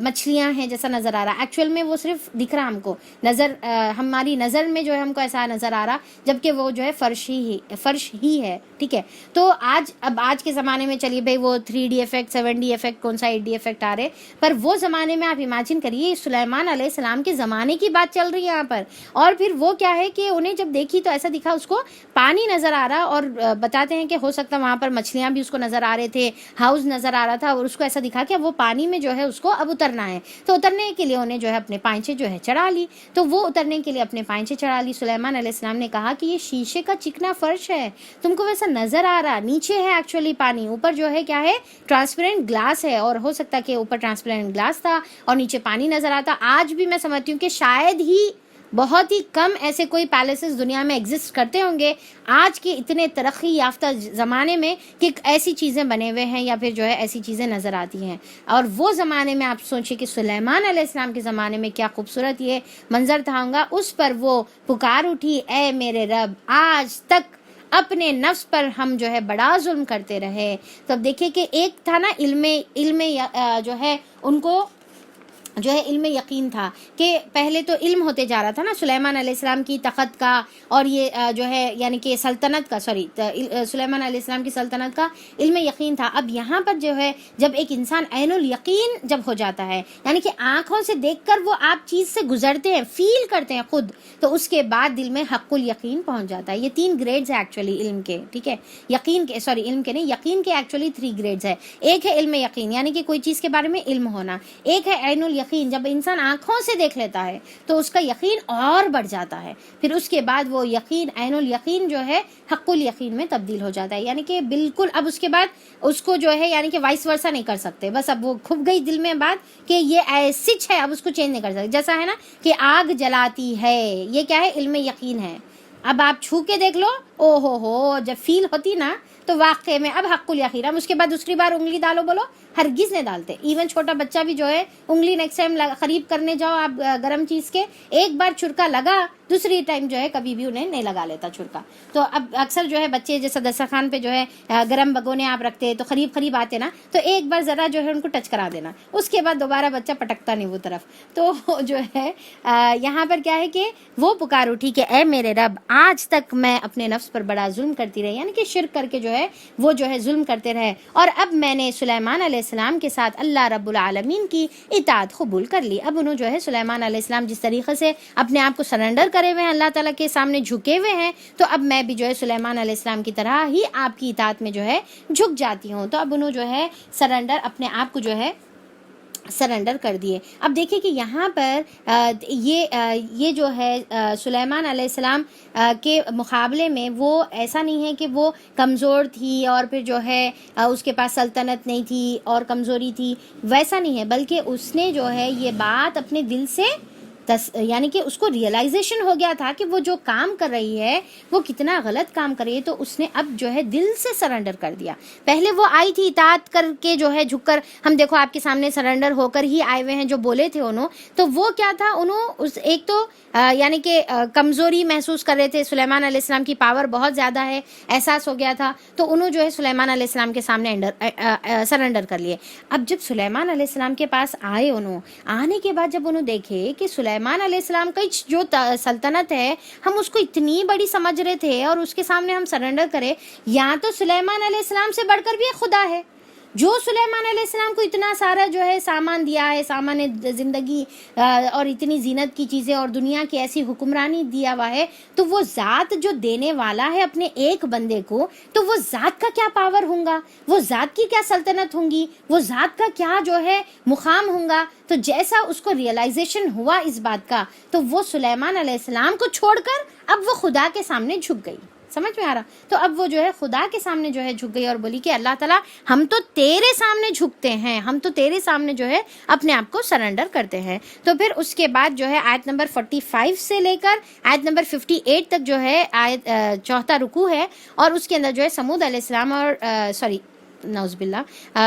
Speaker 1: مچھلیاں ہیں جیسا نظر آ رہا. ایکچوئل میں وہ صرف دکھ رہا ہم کو، نظر ہماری نظر میں جو ہے ہم کو ایسا نظر آ رہا جبکہ وہ جو ہے فرش ہی ہے. ٹھیک ہے، تو آج کے زمانے میں چلیے بھائی وہ 3D ایفیکٹ 7D ایفیکٹ کون سا 8D ایفیکٹ آ رہے، پر وہ زمانے میں آپ امیجن کریے سلیمان علیہ السلام کے زمانے کی بات چل رہی ہے یہاں پر. اور پھر وہ کیا ہے کہ انہیں جب دیکھی تو ایسا دکھا اس کو پانی نظر آ رہا، اور بتاتے ہیں کہ ہو سکتا وہاں پر مچھلیاں بھی اس کو نظر آ رہے تھے، ہاؤس نظر آ رہا تھا، اور اس کو ایسا دکھا کہ وہ پانی میں جو ہے اس کو اب اترنا ہے. تو اترنے کے لیے انہیں جو ہے اپنے پائچے جو ہے چڑھا لی. تو وہ اترنے کے لیے اپنے پائچے چڑھا لی. سلیمان علیہ السلام نے کہا کہ یہ شیشے کا چکنا فرش ہے، تم کو ویسا نظر آ رہا، نیچے ہے ایکچولی پانی، اوپر جو ہے کیا ہے ٹرانسپیرنٹ گلاس ہے، اور ہو سکتا کہ اوپر ٹرانسپیرنٹ گلاس تھا اور نیچے پانی نظر آتا. آج بھی میں سمجھتی ہوں کہ شاید ہی بہت ہی کم ایسے کوئی پیلسز دنیا میں ایگزسٹ کرتے ہوں گے آج کے اتنے ترقی یافتہ زمانے میں کہ ایسی چیزیں بنے ہوئے ہیں یا پھر جو ہے ایسی چیزیں نظر آتی ہیں. اور وہ زمانے میں آپ سوچیں کہ سلیمان علیہ السلام کے زمانے میں کیا خوبصورت یہ منظر تھا ہوگا. اس پر وہ پکار اٹھی، اے میرے رب، آج تک اپنے نفس پر ہم جو ہے بڑا ظلم کرتے رہے. تو اب دیکھیں کہ ایک تھا نا علم جو ہے ان کو جو ہے علم یقین تھا کہ پہلے تو علم ہوتے جا رہا تھا نا سلیمان علیہ السلام کی تخت کا، اور یہ جو ہے یعنی کہ سلطنت کا، سلیمان علیہ السلام کی سلطنت کا علم یقین تھا. اب یہاں پر جو ہے جب ایک انسان عین الیقین جب ہو جاتا ہے، یعنی کہ آنکھوں سے دیکھ کر وہ آپ چیز سے گزرتے ہیں، فیل کرتے ہیں خود، تو اس کے بعد دل میں حق الیقین پہنچ جاتا ہے. یہ 3 گریڈز ہیں ایکچولی علم کے. ٹھیک ہے، یقین کے علم کے نہیں، یقین کے ایکچولی 3 گریڈز ہے. ایک ہے علم یقین، یعنی کہ کوئی چیز کے بارے میں علم ہونا. ایک ہے عین الیقین، جب انسان آنکھوں سے دیکھ لیتا ہے تو اس کا یقین اور بڑھ جاتا ہے. پھر اس کے بعد وہ یقین عین الیقین جو ہے حق الیقین میں تبدیل ہو جاتا ہے. یعنی کہ بالکل اب اس کے بعد اس کو جو ہے یعنی کہ وائس ورسا نہیں کر سکتے. بس اب وہ کھپ گئی دل میں بات کہ یہ ایسچ ہے، اب اس کو چینج نہیں کر سکتے. جیسا ہے نا کہ آگ جلاتی ہے، یہ کیا ہے؟ علم یقین ہے. اب آپ چھو کے دیکھ لو، او ہو جب فیل ہوتی نا تو واقعے میں اب حق الیقین. اب اس کے بعد دوسری بار انگلی ڈالو، بولو ہرگز نہیں ڈالتے. ایون چھوٹا بچہ بھی جو ہے انگلی نیکسٹ ٹائم قریب کرنے جاؤ آپ گرم چیز کے، ایک بار چھڑکا لگا، دوسری ٹائم جو ہے کبھی بھی انہیں نہیں لگا لیتا چھڑکا. تو اب اکثر جو ہے بچے جیسا دسترخوان پہ جو ہے گرم بگونے آپ رکھتے تو قریب آتے نا، تو ایک بار ذرا جو ہے ان کو ٹچ کرا دینا، اس کے بعد دوبارہ بچہ پٹکتا نہیں وہ طرف. تو جو ہے یہاں پر کیا ہے کہ وہ پکار اٹھی کہ اے میرے رب، آج تک میں اپنے نفس پر بڑا ظلم کرتی رہی، یعنی کہ شرک کر کے جو ہے وہ جو ہے ظلم کرتے رہے، اور اب میں نے سلیمان علیہ السلام کے ساتھ اللہ رب العالمین کی اطاعت قبول کر لی. اب انہوں جو ہے سلیمان علیہ السلام جس طریقے سے اپنے آپ کو سرنڈر کرے ہوئے ہیں، اللہ تعالیٰ کے سامنے جھکے ہوئے ہیں، تو اب میں بھی جو ہے سلیمان علیہ السلام کی طرح ہی آپ کی اطاعت میں جو ہے جھک جاتی ہوں. تو اب انہوں جو ہے سرنڈر اپنے آپ کو جو ہے سرنڈر کر دیے. اب دیکھیں کہ یہاں پر یہ جو ہے سلیمان علیہ السلام کے مقابلے میں وہ ایسا نہیں ہے کہ وہ کمزور تھی اور پھر جو ہے اس کے پاس سلطنت نہیں تھی اور کمزوری تھی، ویسا نہیں ہے، بلکہ اس نے جو ہے یہ بات اپنے دل سے یعنی کہ اس کو ریئلائزیشن ہو گیا تھا کہ وہ جو کام کر رہی ہے وہ کتنا غلط کام کر رہی ہے، تو اس نے اب جو ہے دل سے سرنڈر کر دیا. پہلے وہ آئی تھی اطاعت کر کے جو ہے جھک کر، ہم دیکھو آپ کے سامنے سرنڈر ہو کر ہی آئے ہوئے ہیں جو بولے تھے انہوں، تو وہ کیا تھا، انہوں ایک تو یعنی کہ کمزوری محسوس کر رہے تھے، سلیمان علیہ السلام کی پاور بہت زیادہ ہے، احساس ہو گیا تھا، تو انہوں جو ہے سلیمان علیہ السلام کے سامنے سرنڈر کر لیے. اب جب سلیمان علیہ السلام کے پاس آئے، انہوں آنے کے بعد جب انہوں دیکھے کہ سلیمان علیہ السلام کا جو سلطنت ہے ہم اس کو اتنی بڑی سمجھ رہے تھے اور اس کے سامنے ہم سرنڈر کرے، یہاں تو سلیمان علیہ السلام سے بڑھ کر بھی ایک خدا ہے جو سلیمان علیہ السلام کو اتنا سارا جو ہے سامان دیا ہے، سامان زندگی اور اتنی زینت کی چیزیں اور دنیا کی ایسی حکمرانی دیا ہوا ہے، تو وہ ذات جو دینے والا ہے اپنے ایک بندے کو، تو وہ ذات کا کیا پاور ہوگا، وہ ذات کی کیا سلطنت ہوں گی، وہ ذات کا کیا جو ہے مقام ہوگا. تو جیسا اس کو ریئلائزیشن ہوا اس بات کا، تو وہ سلیمان علیہ السلام کو چھوڑ کر اب وہ خدا کے سامنے جھک گئی. سمجھ میں آ رہا؟ تو اب وہ جو ہے خدا کے سامنے جو ہے جھک گئی اور بولی کہ اللہ تعالیٰ ہم تو تیرے سامنے جھکتے ہیں، ہم تو تیرے سامنے جو ہے اپنے آپ کو سرنڈر کرتے ہیں. تو پھر اس کے بعد جو ہے آیت نمبر 45 سے لے کر آیت نمبر 58 تک جو ہے آیت چوتھا رکوع ہے، اور اس کے اندر جو ہے سمود علیہ السلام اور نعوذ باللہ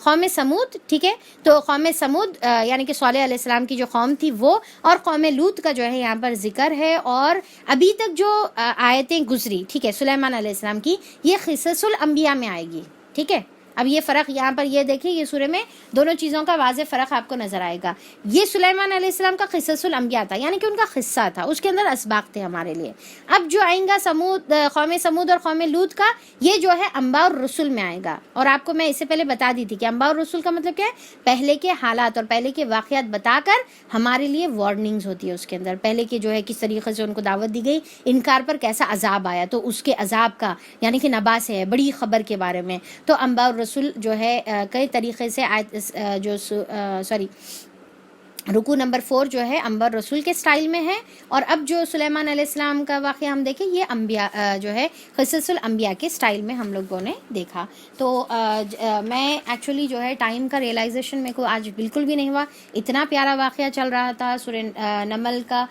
Speaker 1: قوم سمود، ٹھیک ہے، تو قوم سمود یعنی کہ صالح علیہ السلام کی جو قوم تھی وہ، اور قوم لوط کا جو ہے یہاں پر ذکر ہے. اور ابھی تک جو آیتیں گزری، ٹھیک ہے، سلیمان علیہ السلام کی، یہ قصص الانبیاء میں آئے گی. ٹھیک ہے، اب یہ فرق یہاں پر یہ دیکھیں، یہ سورہ میں دونوں چیزوں کا واضح فرق آپ کو نظر آئے گا. یہ سلیمان علیہ السلام کا قصص الانبیاء تھا، یعنی کہ ان کا قصہ تھا، اس کے اندر اسباق تھے ہمارے لیے. اب جو آئیں گا قوم سمود اور قوم لوط کا، یہ جو ہے انباء اور رسول میں آئے گا. اور آپ کو میں اس سے پہلے بتا دی تھی کہ انباء اور رسول کا مطلب کیا ہے، پہلے کے حالات اور پہلے کے واقعات بتا کر ہمارے لیے وارننگز ہوتی ہے اس کے اندر، پہلے کے جو ہے کس طریقے سے ان کو دعوت دی گئی، انکار پر کیسا عذاب آیا، تو اس کے عذاب کا یعنی کہ نبا سے ہے، بڑی خبر کے بارے میں. تو انباء اور رسول جو ہے کئی طریقے سے رکوع نمبر 4 جو ہے انباء رسول کے سٹائل میں ہے. اور اب جو سلیمان علیہ السلام کا واقعہ ہم دیکھیں، یہ انبیاء جو ہے قصص الانبیاء کے سٹائل میں ہم لوگوں نے دیکھا. تو میں ایکچولی جو ہے ٹائم کا ریئلائزیشن میرے کو آج بالکل بھی نہیں ہوا، اتنا پیارا واقعہ چل رہا تھا سورہ نمل کا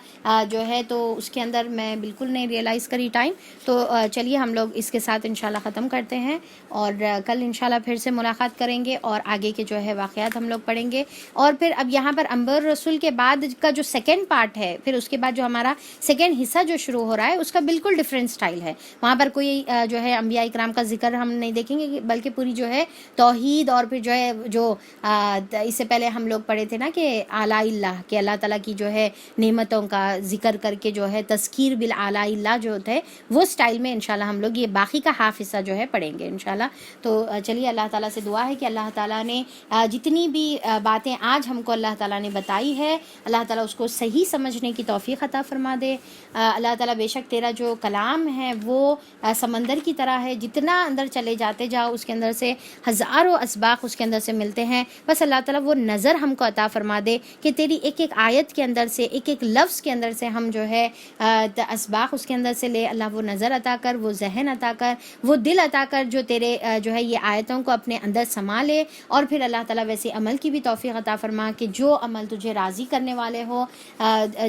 Speaker 1: جو ہے، تو اس کے اندر میں بالکل نہیں ریئلائز کری ٹائم. تو چلیے ہم لوگ اس کے ساتھ انشاءاللہ ختم کرتے ہیں، اور کل انشاءاللہ پھر سے ملاقات کریں گے اور آگے کے جو ہے واقعات ہم لوگ پڑھیں گے. اور پھر اب یہاں پر انباء رسول کے بعد کا جو سیکنڈ پارٹ ہے، پھر اس کے بعد جو ہمارا سیکنڈ حصہ جو شروع ہو رہا ہے، اس کا بالکل ڈیفرنٹ سٹائل ہے. وہاں پر کوئی جو ہے انبیاء اکرام کا ذکر ہم نہیں دیکھیں گے، بلکہ پوری جو ہے توحید، اور پھر جو ہے جو اس سے پہلے ہم لوگ پڑھے تھے نا کہ آلاء اللہ، کہ اللہ تعالیٰ کی جو ہے نعمتوں کا ذکر کر کے جو ہے تذکیر بالآلاء اللہ جو ہوتا ہے، وہ سٹائل میں انشاءاللہ ہم لوگ یہ باقی کا ہاف حصہ جو ہے پڑھیں گے انشاءاللہ. تو چلیے اللہ تعالیٰ سے دعا ہے کہ اللہ تعالیٰ نے جتنی بھی باتیں آج ہم کو اللہ تعالیٰ نے بتائی ہے، اللہ تعالیٰ اس کو صحیح سمجھنے کی توفیق عطا فرما دے. اللہ تعالیٰ بے شک تیرا جو کلام ہے وہ سمندر کی طرح ہے، جتنا اندر چلے جاتے جاؤ اس کے اندر سے ہزاروں اسباق اس کے اندر سے ملتے ہیں. بس اللہ تعالیٰ وہ نظر ہم کو عطا فرما دے کہ تیری ایک ایک آیت کے اندر سے، ایک ایک لفظ کے اندر سے ہم جو ہے اسباق اس کے اندر سے لے. اللہ وہ نظر عطا کر، وہ ذہن عطا کر، وہ دل عطا کر جو تیرے جو ہے یہ آیتوں کو اپنے اندر سما لے. اور پھر اللہ تعالیٰ ویسے عمل کی بھی توفیق عطا فرما کہ جو عمل تجھے راضی کرنے والے ہو،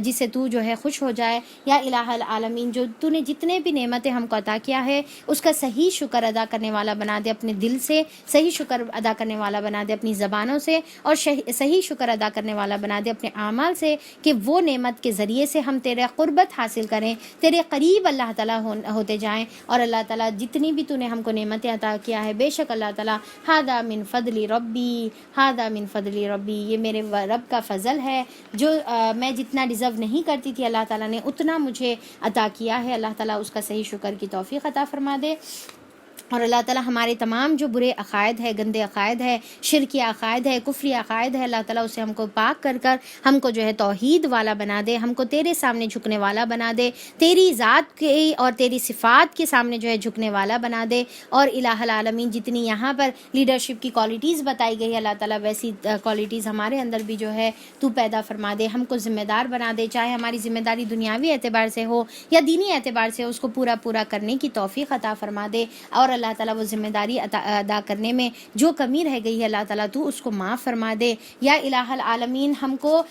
Speaker 1: جس سے تو جو ہے خوش ہو جائے. یا الہ العالمین، جو تو نے جتنے بھی نعمتیں ہم کو عطا کیا ہے اس کا صحیح شکر ادا کرنے والا بنا دے، اپنے دل سے صحیح شکر ادا کرنے والا بنا دے، اپنی زبانوں سے، اور صحیح شکر ادا کرنے والا بنا دے اپنے اعمال سے، کہ وہ نعمت کے ذریعے سے ہم تیرے قربت حاصل کریں، تیرے قریب اللہ تعالیٰ ہوتے جائیں. اور اللہ تعالیٰ جتنی بھی تو نے ہم کو نعمتیں عطا کیا ہے، بے شک اللہ تعالیٰ ہذا من فضل ربی، ہذا من فضل ربی، یہ میرے رب کا فضل ہے، جو میں جتنا ڈیزرو نہیں کرتی تھی اللہ تعالیٰ نے اتنا مجھے عطا کیا ہے. اللہ تعالیٰ اس کا صحیح شکر کی توفیق عطا فرما دے. اور اللہ تعالیٰ ہمارے تمام جو برے عقائد ہے، گندے عقائد ہے، شرکی عقائد ہے، کفری عقائد ہے، اللہ تعالیٰ اسے ہم کو پاک کر کر ہم کو جو ہے توحید والا بنا دے، ہم کو تیرے سامنے جھکنے والا بنا دے، تیری ذات کے اور تیری صفات کے سامنے جو ہے جھکنے والا بنا دے. اور الہ العالمین جتنی یہاں پر لیڈرشپ کی کوالٹیز بتائی گئی ہے، اللہ تعالیٰ ویسی کوالٹیز ہمارے اندر بھی جو ہے تو پیدا فرما دے، ہم کو ذمہ دار بنا دے، چاہے ہماری ذمہ داری دنیاوی اعتبار سے ہو یا دینی اعتبار سے، اس کو پورا کرنے کی توفیق عطا فرما دے. اور اللہ تعالیٰ وہ ذمہ داری ادا کرنے میں جو کمی رہ گئی ہے اللہ تعالیٰ تو اس کو معاف فرما دے. یا الہ العالمین ہم کو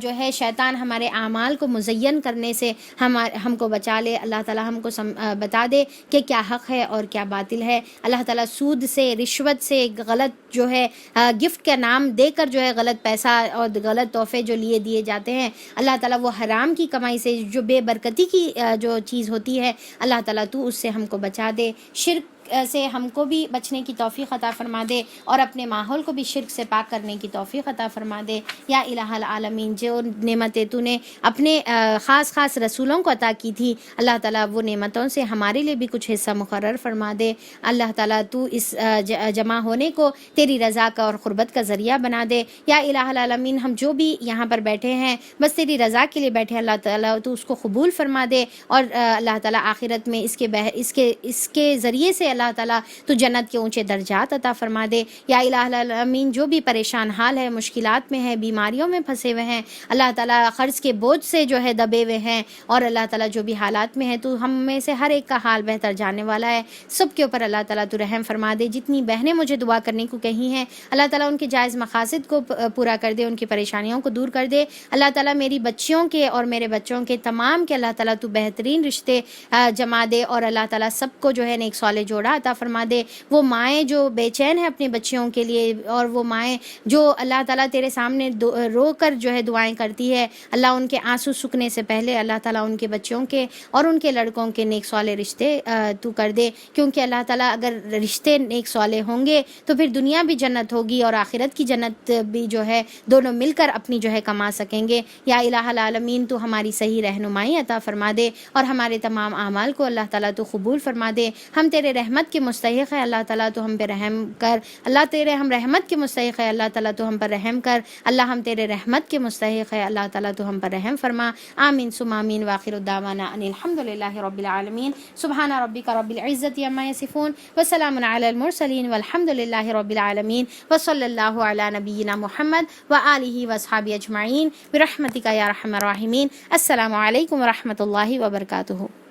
Speaker 1: جو ہے شیطان ہمارے اعمال کو مزین کرنے سے ہم کو بچا لے. اللہ تعالیٰ ہم کو بتا دے کہ کیا حق ہے اور کیا باطل ہے. اللہ تعالیٰ سود سے, رشوت سے, غلط جو ہے گفٹ کا نام دے کر جو ہے غلط پیسہ اور غلط تحفے جو دیے جاتے ہیں, اللہ تعالیٰ وہ حرام کی کمائی سے جو بے برکتی کی جو چیز ہوتی ہے اللہ تعالیٰ تو اس سے ہم کو بچا دے. شرک سے ہم کو بھی بچنے کی توفیق عطا فرما دے اور اپنے ماحول کو بھی شرک سے پاک کرنے کی توفیق عطا فرما دے. یا الہ العالمین جو نعمتیں تو نے اپنے خاص رسولوں کو عطا کی تھی اللہ تعالیٰ وہ نعمتوں سے ہمارے لیے بھی کچھ حصہ مقرر فرما دے. اللہ تعالیٰ تو اس جمع ہونے کو تیری رضا کا اور قربت کا ذریعہ بنا دے. یا الہ العالمین ہم جو بھی یہاں پر بیٹھے ہیں بس تیری رضا کے لیے بیٹھے, اللہ تعالیٰ تو اس کو قبول فرما دے اور اللہ تعالیٰ آخرت میں اس کے ذریعے سے اللہ تعالیٰ تو جنت کے اونچے درجات عطا فرما دے. یا الہ العالمین جو بھی پریشان حال ہے, مشکلات میں ہے, بیماریوں میں پھنسے ہوئے ہیں, اللہ تعالیٰ قرض کے بوجھ سے جو ہے دبے ہوئے ہیں اور اللہ تعالیٰ جو بھی حالات میں ہے تو ہم میں سے ہر ایک کا حال بہتر جاننے والا ہے, سب کے اوپر اللہ تعالیٰ تو رحم فرما دے. جتنی بہنیں مجھے دعا کرنے کو کہی ہیں اللہ تعالیٰ ان کے جائز مقاصد کو پورا کر دے, ان کی پریشانیوں کو دور کر دے. اللہ تعالیٰ میری بچیوں کے اور میرے بچوں کے تمام کے اللہ تعالیٰ تو بہترین رشتے جما دے اور اللہ تعالیٰ سب کو جو ہے نیک صالح جوڑا عطا فرما دے. وہ مائیں جو بے چین ہیں اپنے بچیوں کے لیے اور وہ مائیں جو اللہ تعالیٰ تیرے سامنے رو کر جو ہے دعائیں کرتی ہے, اللہ ان کے آنسو سکنے سے پہلے اللہ تعالیٰ ان کے بچوں کے اور ان کے لڑکوں کے نیک صالح رشتے تو کر دے. کیونکہ اللہ تعالیٰ اگر رشتے نیک صالح ہوں گے تو پھر دنیا بھی جنت ہوگی اور آخرت کی جنت بھی جو ہے دونوں مل کر اپنی جو ہے کما سکیں گے. یا الہ العالمین تو ہماری صحیح رہنمائی عطا فرما دے اور ہمارے تمام اعمال کو اللہ تعالیٰ تو قبول فرما دے. ہم تیرے رحمت کے مستحق ہے اللہ تعالیٰ تو ہم پہ رحم کر. اللہ تیرے ہم رحمت کے مستحق ہے اللہ تعالیٰ تو ہم پر رحم کر. اللہ ہم تیرے رحمت کے مستحق ہے اللہ تعالیٰ تو ہم پر رحم فرما. آمین ثم آمین. واخر الدعوانا ان الحمد للہ رب العالمین. سبحان ربک رب العزت عما یصفون وسلام علی المرسلین والحمد للہ رب العالمین وصلی اللہ علی نبینا محمد وآلہ واصحابہ اجمعین برحمتک یا ارحم الراحمین. السلام علیکم ورحمۃ اللہ وبرکاتہ.